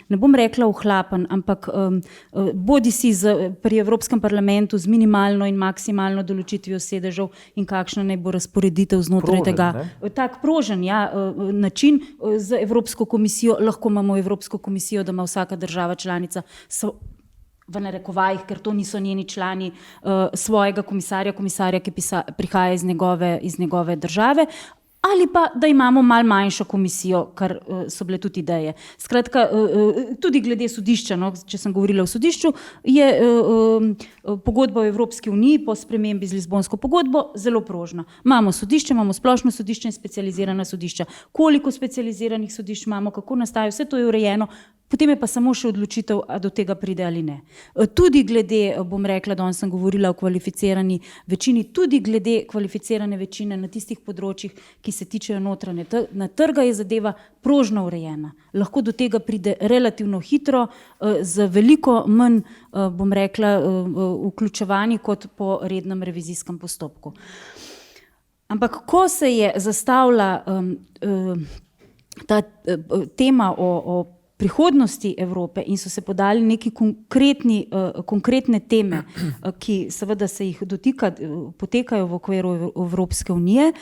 ne bom rekla ohlapen, ampak bodi si pri Evropskem parlamentu z minimalno in maksimalno določitvijo sedežev in kakšna naj bo razporeditev znotraj tega. Tak prožen način z Evropsko komisijo, lahko imamo Evropsko komisijo, da ima vsaka država članica v narekovajih, ker to niso njeni člani, svojega komisarja, ki prihaja iz njegove države, ali pa, da imamo malo manjšo komisijo, kar so bile tudi ideje. Skratka, tudi glede sodišča, če sem govorila o sodišču, je pogodba o Evropski uniji po spremembi z Lizbonsko pogodbo zelo prožna. Imamo sodišče, imamo splošno sodišče in specializirana sodišča. Koliko specializiranih sodišč imamo, kako nastajajo, vse to je urejeno, potem je pa samo še odločitev, a do tega pride ali ne. Tudi glede, bom rekla, danes sem govorila o kvalificirani večini, tudi glede kvalificirane večine na tistih področjih, ki se tičejo notranje trga, je zadeva prožno urejena. Lahko do tega pride relativno hitro, z veliko manj, bom rekla, vključevanji kot po rednem revizijskem postopku. Ampak ko se je zastavila ta tema o prihodnosti Evrope in so se podali neki konkretne teme, ki seveda se jih potekajo v okviru Evropske unije,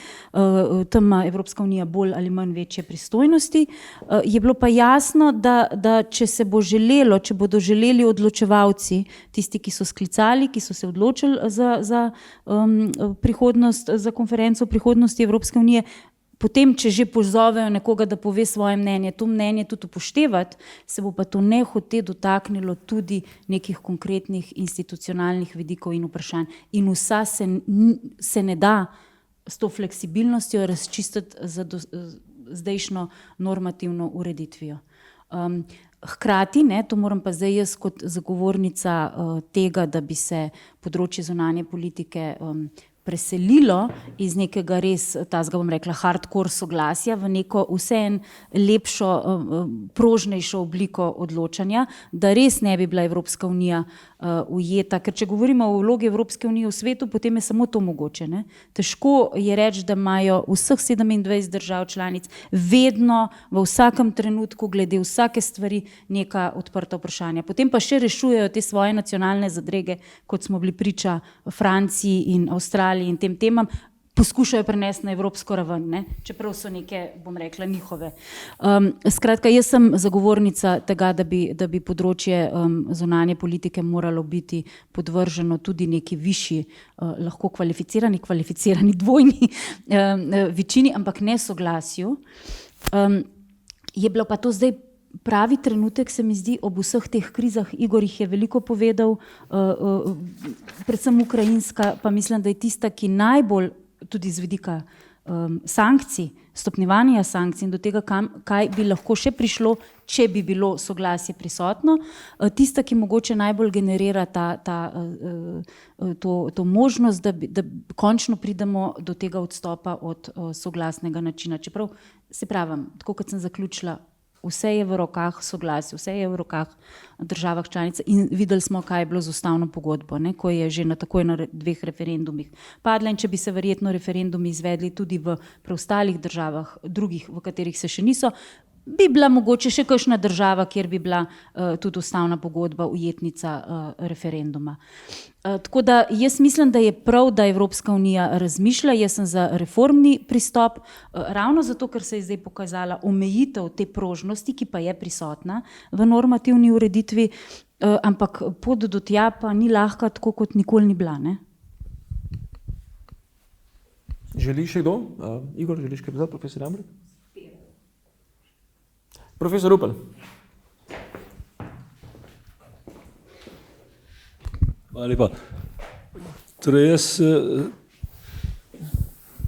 tam ima Evropska unija bolj ali manj večje pristojnosti, je bilo pa jasno, da če se bo želelo, če bodo želeli odločevalci, tisti, ki so sklicali, ki so se odločili za prihodnost, za konferenco o prihodnosti Evropske unije, potem, če že pozovejo nekoga, da pove svoje mnenje, to mnenje tudi upoštevati, se bo pa to nehote dotaknilo tudi nekih konkretnih institucionalnih vidikov in vprašanj. In vsa se ne da s to fleksibilnostjo razčistiti za zdajšnjo normativno ureditvijo. Hkrati, to moram pa zdaj jaz kot zagovornica tega, da bi se področje zunanje politike preselilo iz nekega res, tazga bom rekla, hardcore soglasja v neko vseeno lepšo, prožnejšo obliko odločanja, da res ne bi bila Evropska unija ujeta, ker če govorimo o vlogi Evropske unije v svetu, potem je samo to mogoče. Ne? Težko je reči, da imajo vseh 27 držav članic vedno, v vsakem trenutku, glede vsake stvari neka odprta vprašanja. Potem pa še rešujejo te svoje nacionalne zadrege, kot smo bili priča Franciji in Avstraliji in tem temam, poskušajo prenesti na evropsko raven, ne? Čeprav so neke, bom rekla, njihove. Skratka, jaz sem zagovornica tega, da bi področje zunanje politike moralo biti podvrženo tudi neki višji, lahko kvalificirani dvojni večini, ampak ne soglasju. Je bilo pa to zdaj pravi trenutek, se mi zdi, ob vseh teh krizah. Igor jih je veliko povedal, predvsem ukrajinska, pa mislim, da je tista, ki najbolj tudi z vidika sankcij, stopnjevanja sankcij in do tega, kaj bi lahko še prišlo, če bi bilo soglasje prisotno, tista, ki mogoče najbolj generira to možnost, da končno pridemo do tega odstopa od soglasnega načina. Čeprav se pravim, tako kot sem zaključila, vse je v rokah soglasja, vse je v rokah državah članic in videli smo, kaj je bilo z ustavno pogodbo, ko je že takoj na 2 referendumih padla in če bi se verjetno referendumi izvedli tudi v preostalih državah, drugih, v katerih se še niso, bi bila mogoče še kakšna država, kjer bi bila tudi ustavna pogodba ujetnica referenduma. Tako da jaz mislim, da je prav, da Evropska unija razmišlja, jaz sem za reformni pristop, ravno zato, ker se je zdaj pokazala omejitev te prožnosti, ki pa je prisotna v normativni ureditvi, ampak pot do tja pa ni lahka, tako kot nikoli ni bila, ne? Želi še kdo? Igor, želiš kaj povedati, profesor Jambrek? Profesor Rupel. Hvala lepa. Torej jaz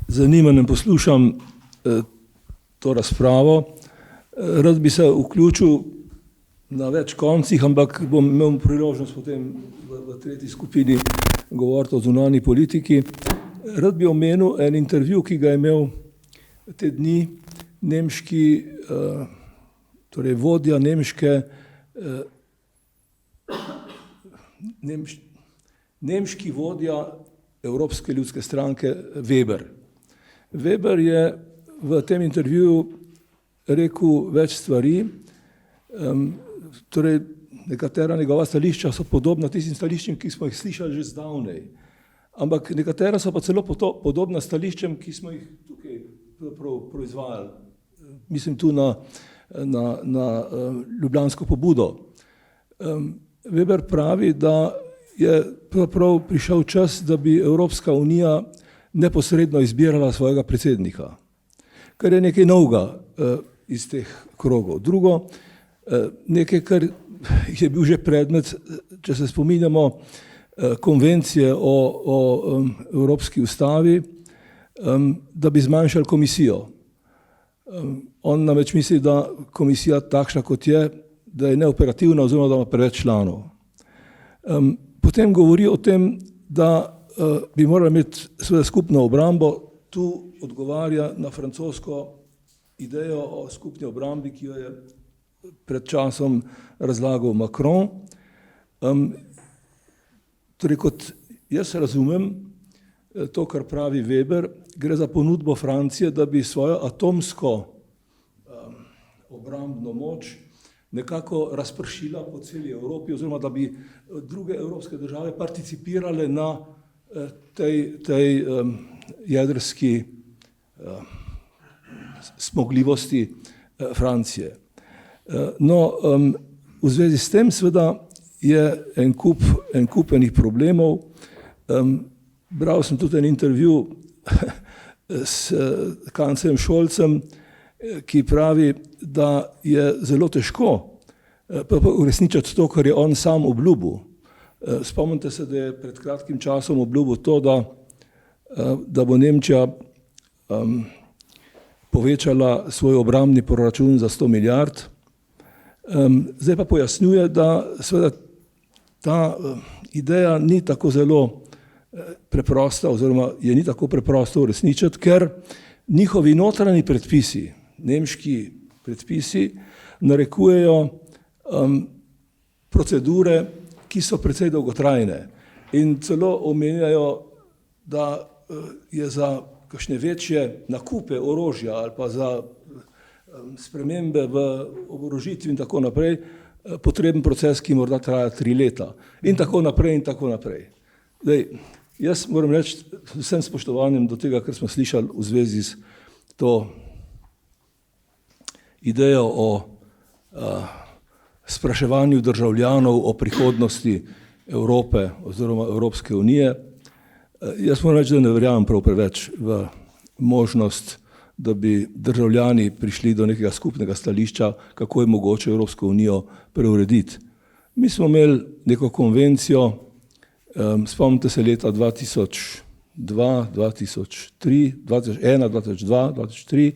zanimanjem poslušam to razpravo. Rad bi se vključil na več koncih, ampak bom imel priložnost potem v tretji skupini govoriti o zunanji politiki. Rad bi omenil en intervju, ki ga je imel te dni nemški torej vodja nemški vodja Evropske ljudske stranke Weber. Weber je v tem intervjuju rekel več stvari, torej nekatera njegova stališča so podobna tistim stališčem, ki smo jih slišali že zdavnej, ampak nekatera so pa celo podobna stališčem, ki smo jih tukaj proizvajali. Mislim tu na ljubljansko pobudo. Weber pravi, da je pravzaprav prišel čas, da bi Evropska unija neposredno izbirala svojega predsednika, kar je nekaj novega iz teh krogov. Drugo, nekaj, kar je bil že predmet, če se spominjamo konvencije o Evropski ustavi, da bi zmanjšali komisijo. On namreč misli, da komisija takšna kot je, da je neoperativna oziroma da ima preveč članov. Potem govori o tem, da bi morali imeti seveda skupno obrambo. Tu odgovarja na francosko idejo o skupni obrambi, ki jo je pred časom razlagal Macron. Torej, kot jaz razumem to, kar pravi Weber, gre za ponudbo Francije, da bi svojo atomsko obrambno moč nekako razpršila po celi Evropi, oziroma da bi druge evropske države participirale na tej jedrski zmogljivosti Francije. No, v zvezi s tem seveda je en kup enih problemov. Bral sem tudi en intervju s kanclerjem Scholzem, ki pravi, da je zelo težko uresničiti to, kar je on sam obljubil. Spomnite se, da je pred kratkim časom obljubil to, da bo Nemčija povečala svoj obrambni proračun za 100 milijard. Zdaj pa pojasnjuje, da seveda ta ideja ni tako zelo preprosta, oziroma je ni tako preprosto uresničiti, ker njihovi notranji predpisi, nemški predpisi, narekujejo procedure, ki so precej dolgotrajne in celo omenjajo, da je za kakšne večje nakupe orožja ali pa za spremembe v oborožitvi in tako naprej potreben proces, ki morda traja 3 leta in tako naprej in tako naprej. Zdaj, jaz moram reči z vsem spoštovanjem do tega, kar smo slišali v zvezi s to idejo o spraševanju državljanov o prihodnosti Evrope oziroma Evropske unije. Jaz moram reči, da ne verjamem prav preveč v možnost, da bi državljani prišli do nekega skupnega stališča, kako je mogoče Evropsko unijo preurediti. Mi smo imeli neko konvencijo, spomnite se leta 2002, 2003, 2001, 2002, 2003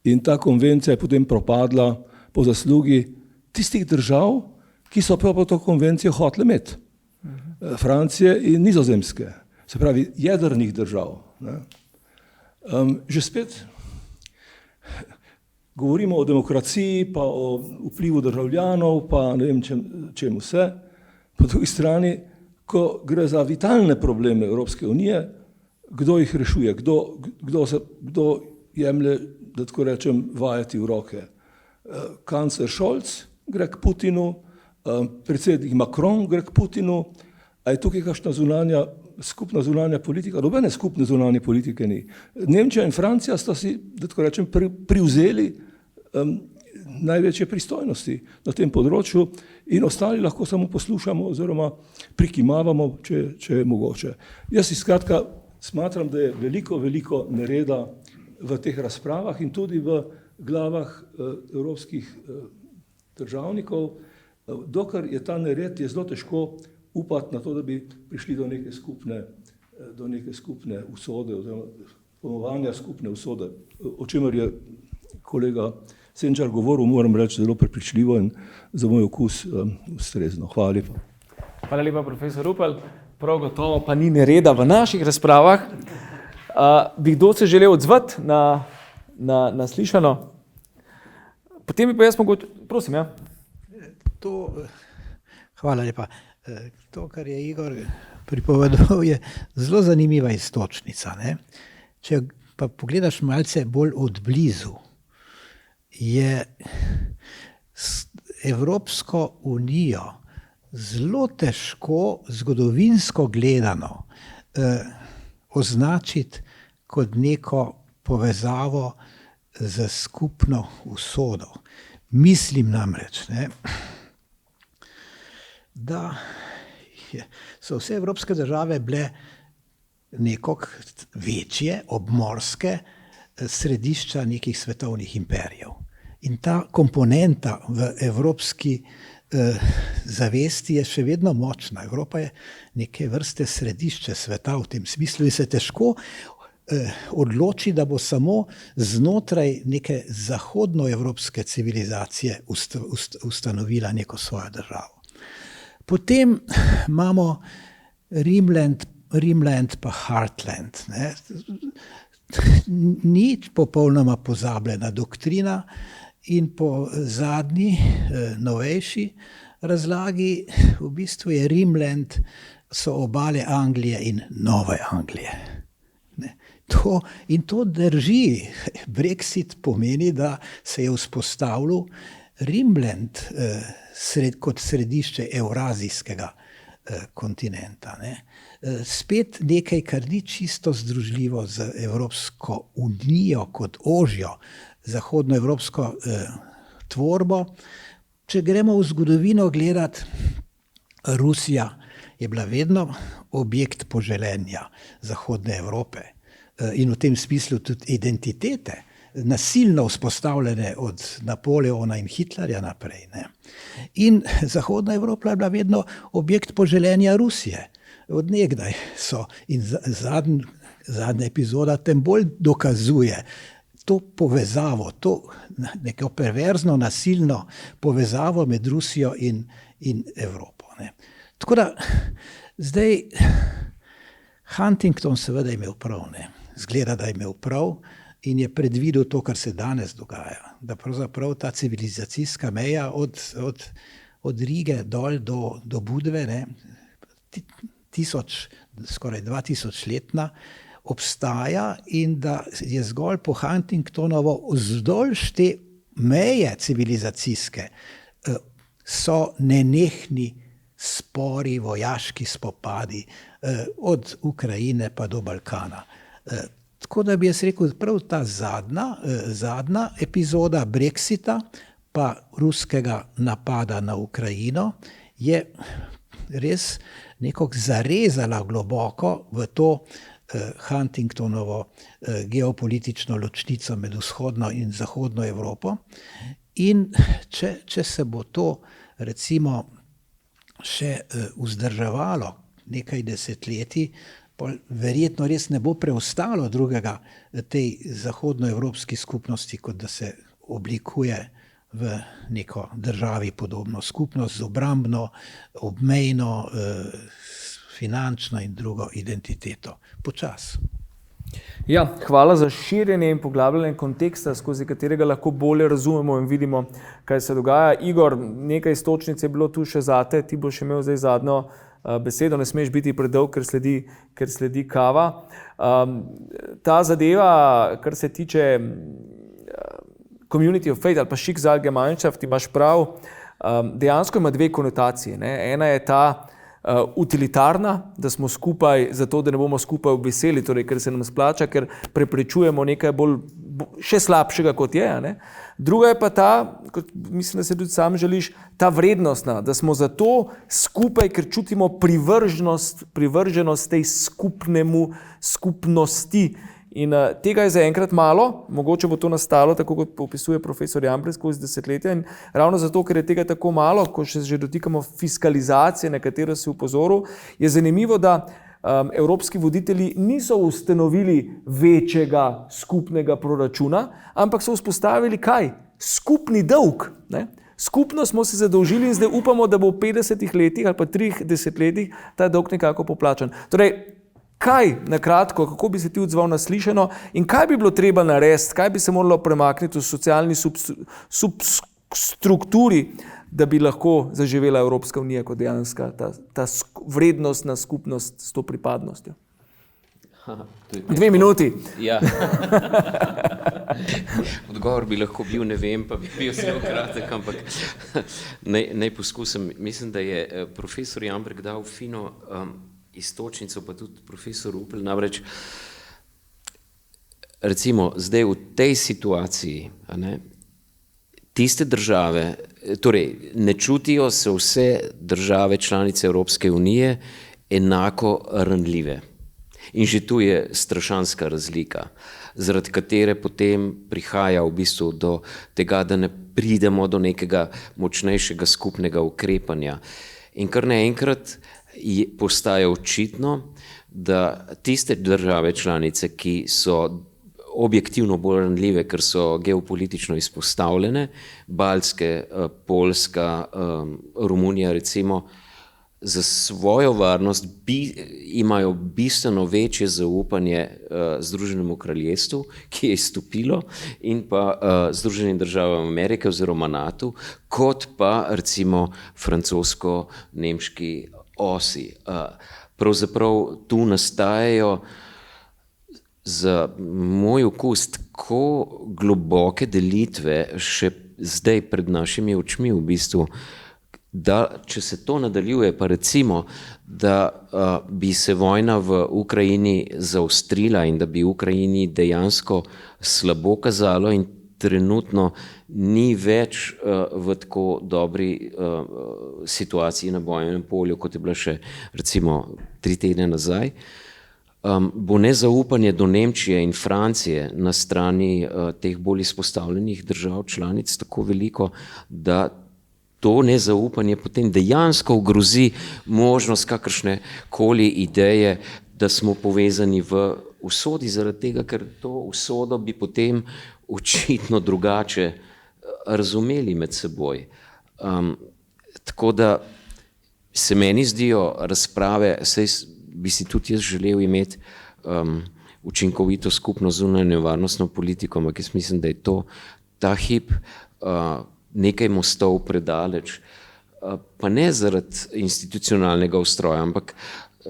in ta konvencija je potem propadla po zaslugi tistih držav, ki so pa to konvencijo hotele imeti. Francije in Nizozemske, se pravi jedrnih držav. Že spet govorimo o demokraciji, pa o vplivu državljanov, pa ne vem čemu vse. Po drugi strani, ko gre za vitalne probleme Evropske unije, kdo jih rešuje, kdo jemlje, da tako rečem, vajeti v roke. Kancler Scholz gre k Putinu, predsednik Macron gre k Putinu, a je tukaj kakšna skupna zunanja politika? Nobene skupne zunanje politike ni. Nemčija in Francija sta si, da tako rečem, privzeli največje pristojnosti na tem področju in ostali lahko samo poslušamo oziroma prikimavamo, če je mogoče. Jaz skratka smatram, da je veliko nereda v teh razpravah in tudi v glavah evropskih državnikov. Dokler je ta nered, je zelo težko upati na to, da bi prišli do neke skupne usode oziroma pomovanja skupne usode, o čemer je kolega Senčar govoril, moram reči, zelo prepričljivo in za moj okus ustrezno. Hvala lepa. Hvala lepa, profesor Rupel. Prav gotovo pa ni nereda v naših razpravah. Bi kdo se želel odzvati na slišano? Potem bi pa jaz mogoče, prosim, ja. Hvala lepa. To, kar je Igor pripovedoval, je zelo zanimiva iztočnica. Ne? Če pa pogledaš malce bolj od blizu, je Evropsko unijo zelo težko zgodovinsko gledano označiti kot neko povezavo z skupno usodo. Mislim namreč, da so vse evropske države bile nekako večje, obmorske središča nekih svetovnih imperijev. In ta komponenta v evropski zavesti je še vedno močna. Evropa je neke vrste središče sveta v tem smislu in se težko odloči, da bo samo znotraj neke zahodnoevropske civilizacije ustanovila neko svojo državo. Potem imamo Rimland pa Heartland. Ne? Ni popolnoma pozabljena doktrina in po zadnji, novejši razlagi v bistvu je Rimland so obale Anglije in Nove Anglije. Ne? In to drži. Brexit pomeni, da se je vzpostavil Rimland kot središče evrazijskega kontinenta. Ne. Spet nekaj, kar ni čisto združljivo z Evropsko unijo kot ožjo zahodnoevropsko tvorbo. Če gremo v zgodovino gledati, Rusija je bila vedno objekt poželenja Zahodne Evrope in v tem smislu tudi identitete, nasilno vzpostavljene od Napoleona in Hitlerja naprej. Ne. In Zahodna Evropa je bila vedno objekt poželenja Rusije. Od nekdaj so in zadnja epizoda tem bolj dokazuje to povezavo, to neko perverzno, nasilno povezavo med Rusijo in Evropo. Ne. Tako da zdaj Huntington seveda imel prav, ne. Zgleda, da je imel prav in je predvidel to, kar se danes dogaja. Da pravzaprav ta civilizacijska meja od Rige dol do Budve, ne, skoraj 2000-letna, obstaja in da je zgolj po Huntingtonovo vzdolž te meje civilizacijske so nenehni spori, vojaški spopadi od Ukrajine pa do Balkana. Tako da bi jaz rekel, prav ta zadnja epizoda Brexita pa ruskega napada na Ukrajino je res nekako zarezala globoko v to Huntingtonovo geopolitično ločnico med vzhodno in zahodno Evropo. In če se bo to recimo še vzdrževalo nekaj desetletij, verjetno res ne bo preostalo drugega tej zahodnoevropski skupnosti, kot da se oblikuje v neko državi podobno skupnost z obrambno, obmejno, finančno in drugo identiteto. Počas. Ja, hvala za širjenje in poglabljanje konteksta, skozi katerega lahko bolje razumemo in vidimo, kaj se dogaja. Igor, nekaj istočnic je bilo tu še zate, ti boš imel zdaj zadnjo besedo, ne smeš biti predolg, ker sledi kava. Ta zadeva, kar se tiče community of faith ali pa Schicksalsgemeinschaft, imaš prav, dejansko ima dve konotacije. Ne? Ena je ta utilitarna, da smo skupaj zato, da ne bomo skupaj obveseli, torej ker se nam splača, ker preprečujemo nekaj bolj še slabšega, kot je. Ne? Druga je pa ta, kot mislim, da se tudi sam želiš, ta vrednostna, da smo zato skupaj, ker čutimo privrženost tej skupnosti. In tega je zaenkrat malo, mogoče bo to nastalo, tako kot opisuje profesor Jambrek skozi desetletja. In ravno zato, ker je tega tako malo, ko še že dotikamo fiskalizacije, na katero si upozoril, je zanimivo, da evropski voditelji niso ustanovili večjega skupnega proračuna, ampak so vzpostavili kaj? Skupni dolg. Ne? Skupno smo se zadolžili in zdaj upamo, da bo v 50 letih ali pa 3 desetletjih ta dolg nekako poplačan. Torej, kaj, na kratko, kako bi se ti odzval na slišano in kaj bi bilo treba narediti, kaj bi se moralo premakniti v socialni substrukturi, da bi lahko zaživela Evropska unija kot dejanska ta vrednostna skupnost s to pripadnostjo? 2 minuti. Ja. Odgovor bi lahko bil, ne vem, pa bi bil zelo kratek, ampak naj poskusim. Mislim, da je profesor Jambrek dal fino istočnico, pa tudi profesor Rupel, namreč recimo zdaj v tej situaciji, tiste države, torej ne čutijo se vse države članice Evropske unije enako ranljive. In že tu je strašanska razlika, zaradi katere potem prihaja v bistvu do tega, da ne pridemo do nekega močnejšega skupnega ukrepanja. In kar naenkrat postaje očitno, da tiste države članice, ki so objektivno bolj ranljive, ker so geopolitično izpostavljene, Baltske, Poljska, Romunija recimo, za svojo varnost imajo bistveno večje zaupanje Združenemu kraljestvu, ki je izstopilo, in pa Združenim državam Amerike oziroma NATO, kot pa recimo francosko-nemški osi. Pravzaprav tu nastajajo za moj okus tako globoke delitve, še zdaj pred našimi očmi v bistvu, da če se to nadaljuje, pa recimo, da bi se vojna v Ukrajini zaostrila in da bi Ukrajini dejansko slabo kazalo in trenutno ni več v tako dobri situaciji na bojnem polju, kot je bila še recimo 3 tedne nazaj, bo nezaupanje do Nemčije in Francije na strani teh bolj izpostavljenih držav članic tako veliko, da to nezaupanje potem dejansko ogrozi možnost kakršne koli ideje, da smo povezani v usodi, zaradi tega, ker to usodo bi potem očitno drugače razumeli med seboj. Tako da se meni zdijo razprave, saj bi si tudi jaz želel imeti učinkovito skupno zunanjo varnostno politiko, ampak jaz mislim, da je to ta hip nekaj mostov predaleč, pa ne zaradi institucionalnega ustroja, ampak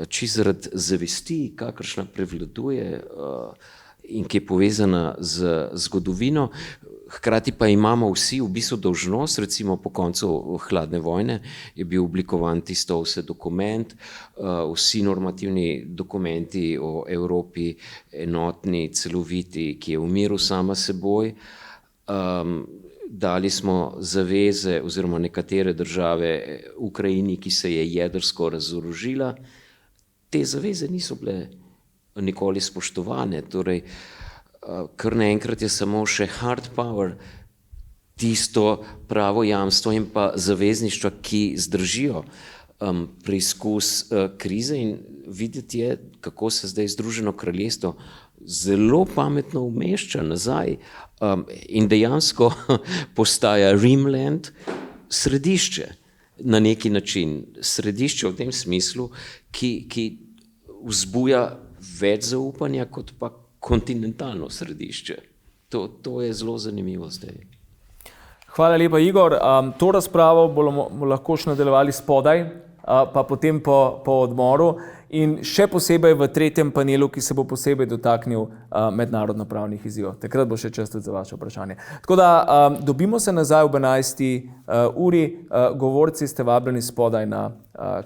čisto zaradi zavesti, kakršna prevladuje in ki je povezana z zgodovino. Hkrati pa imamo vsi v bistvu dolžnost, recimo po koncu hladne vojne je bil oblikovan tisto vse dokument, vsi normativni dokumenti o Evropi enotni, celoviti, ki je v miru sama seboj. Dali smo zaveze oziroma nekatere države Ukrajini, ki se je jedrsko razorožila. Te zaveze niso bile nikoli spoštovane, torej kar naenkrat je samo še hard power tisto pravo jamstvo in pa zavezništva, ki zdržijo preizkus krize, in videti je, kako se zdaj Združeno kraljestvo zelo pametno umešča nazaj in dejansko postaja Rimland središče na neki način, središče v tem smislu, ki vzbuja več zaupanja kot pa kontinentalno središče. To je zelo zanimivo zdaj. Hvala lepa, Igor. To razpravo bomo lahko še nadaljevali spodaj, pa potem po odmoru in še posebej v 3. panelu, ki se bo posebej dotaknil mednarodno-pravnih izzivov. Takrat bo še čas tudi za vaše vprašanje. Tako da dobimo se nazaj ob 11. uri. Govorci ste vabljeni spodaj na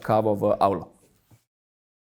kavo v avlo.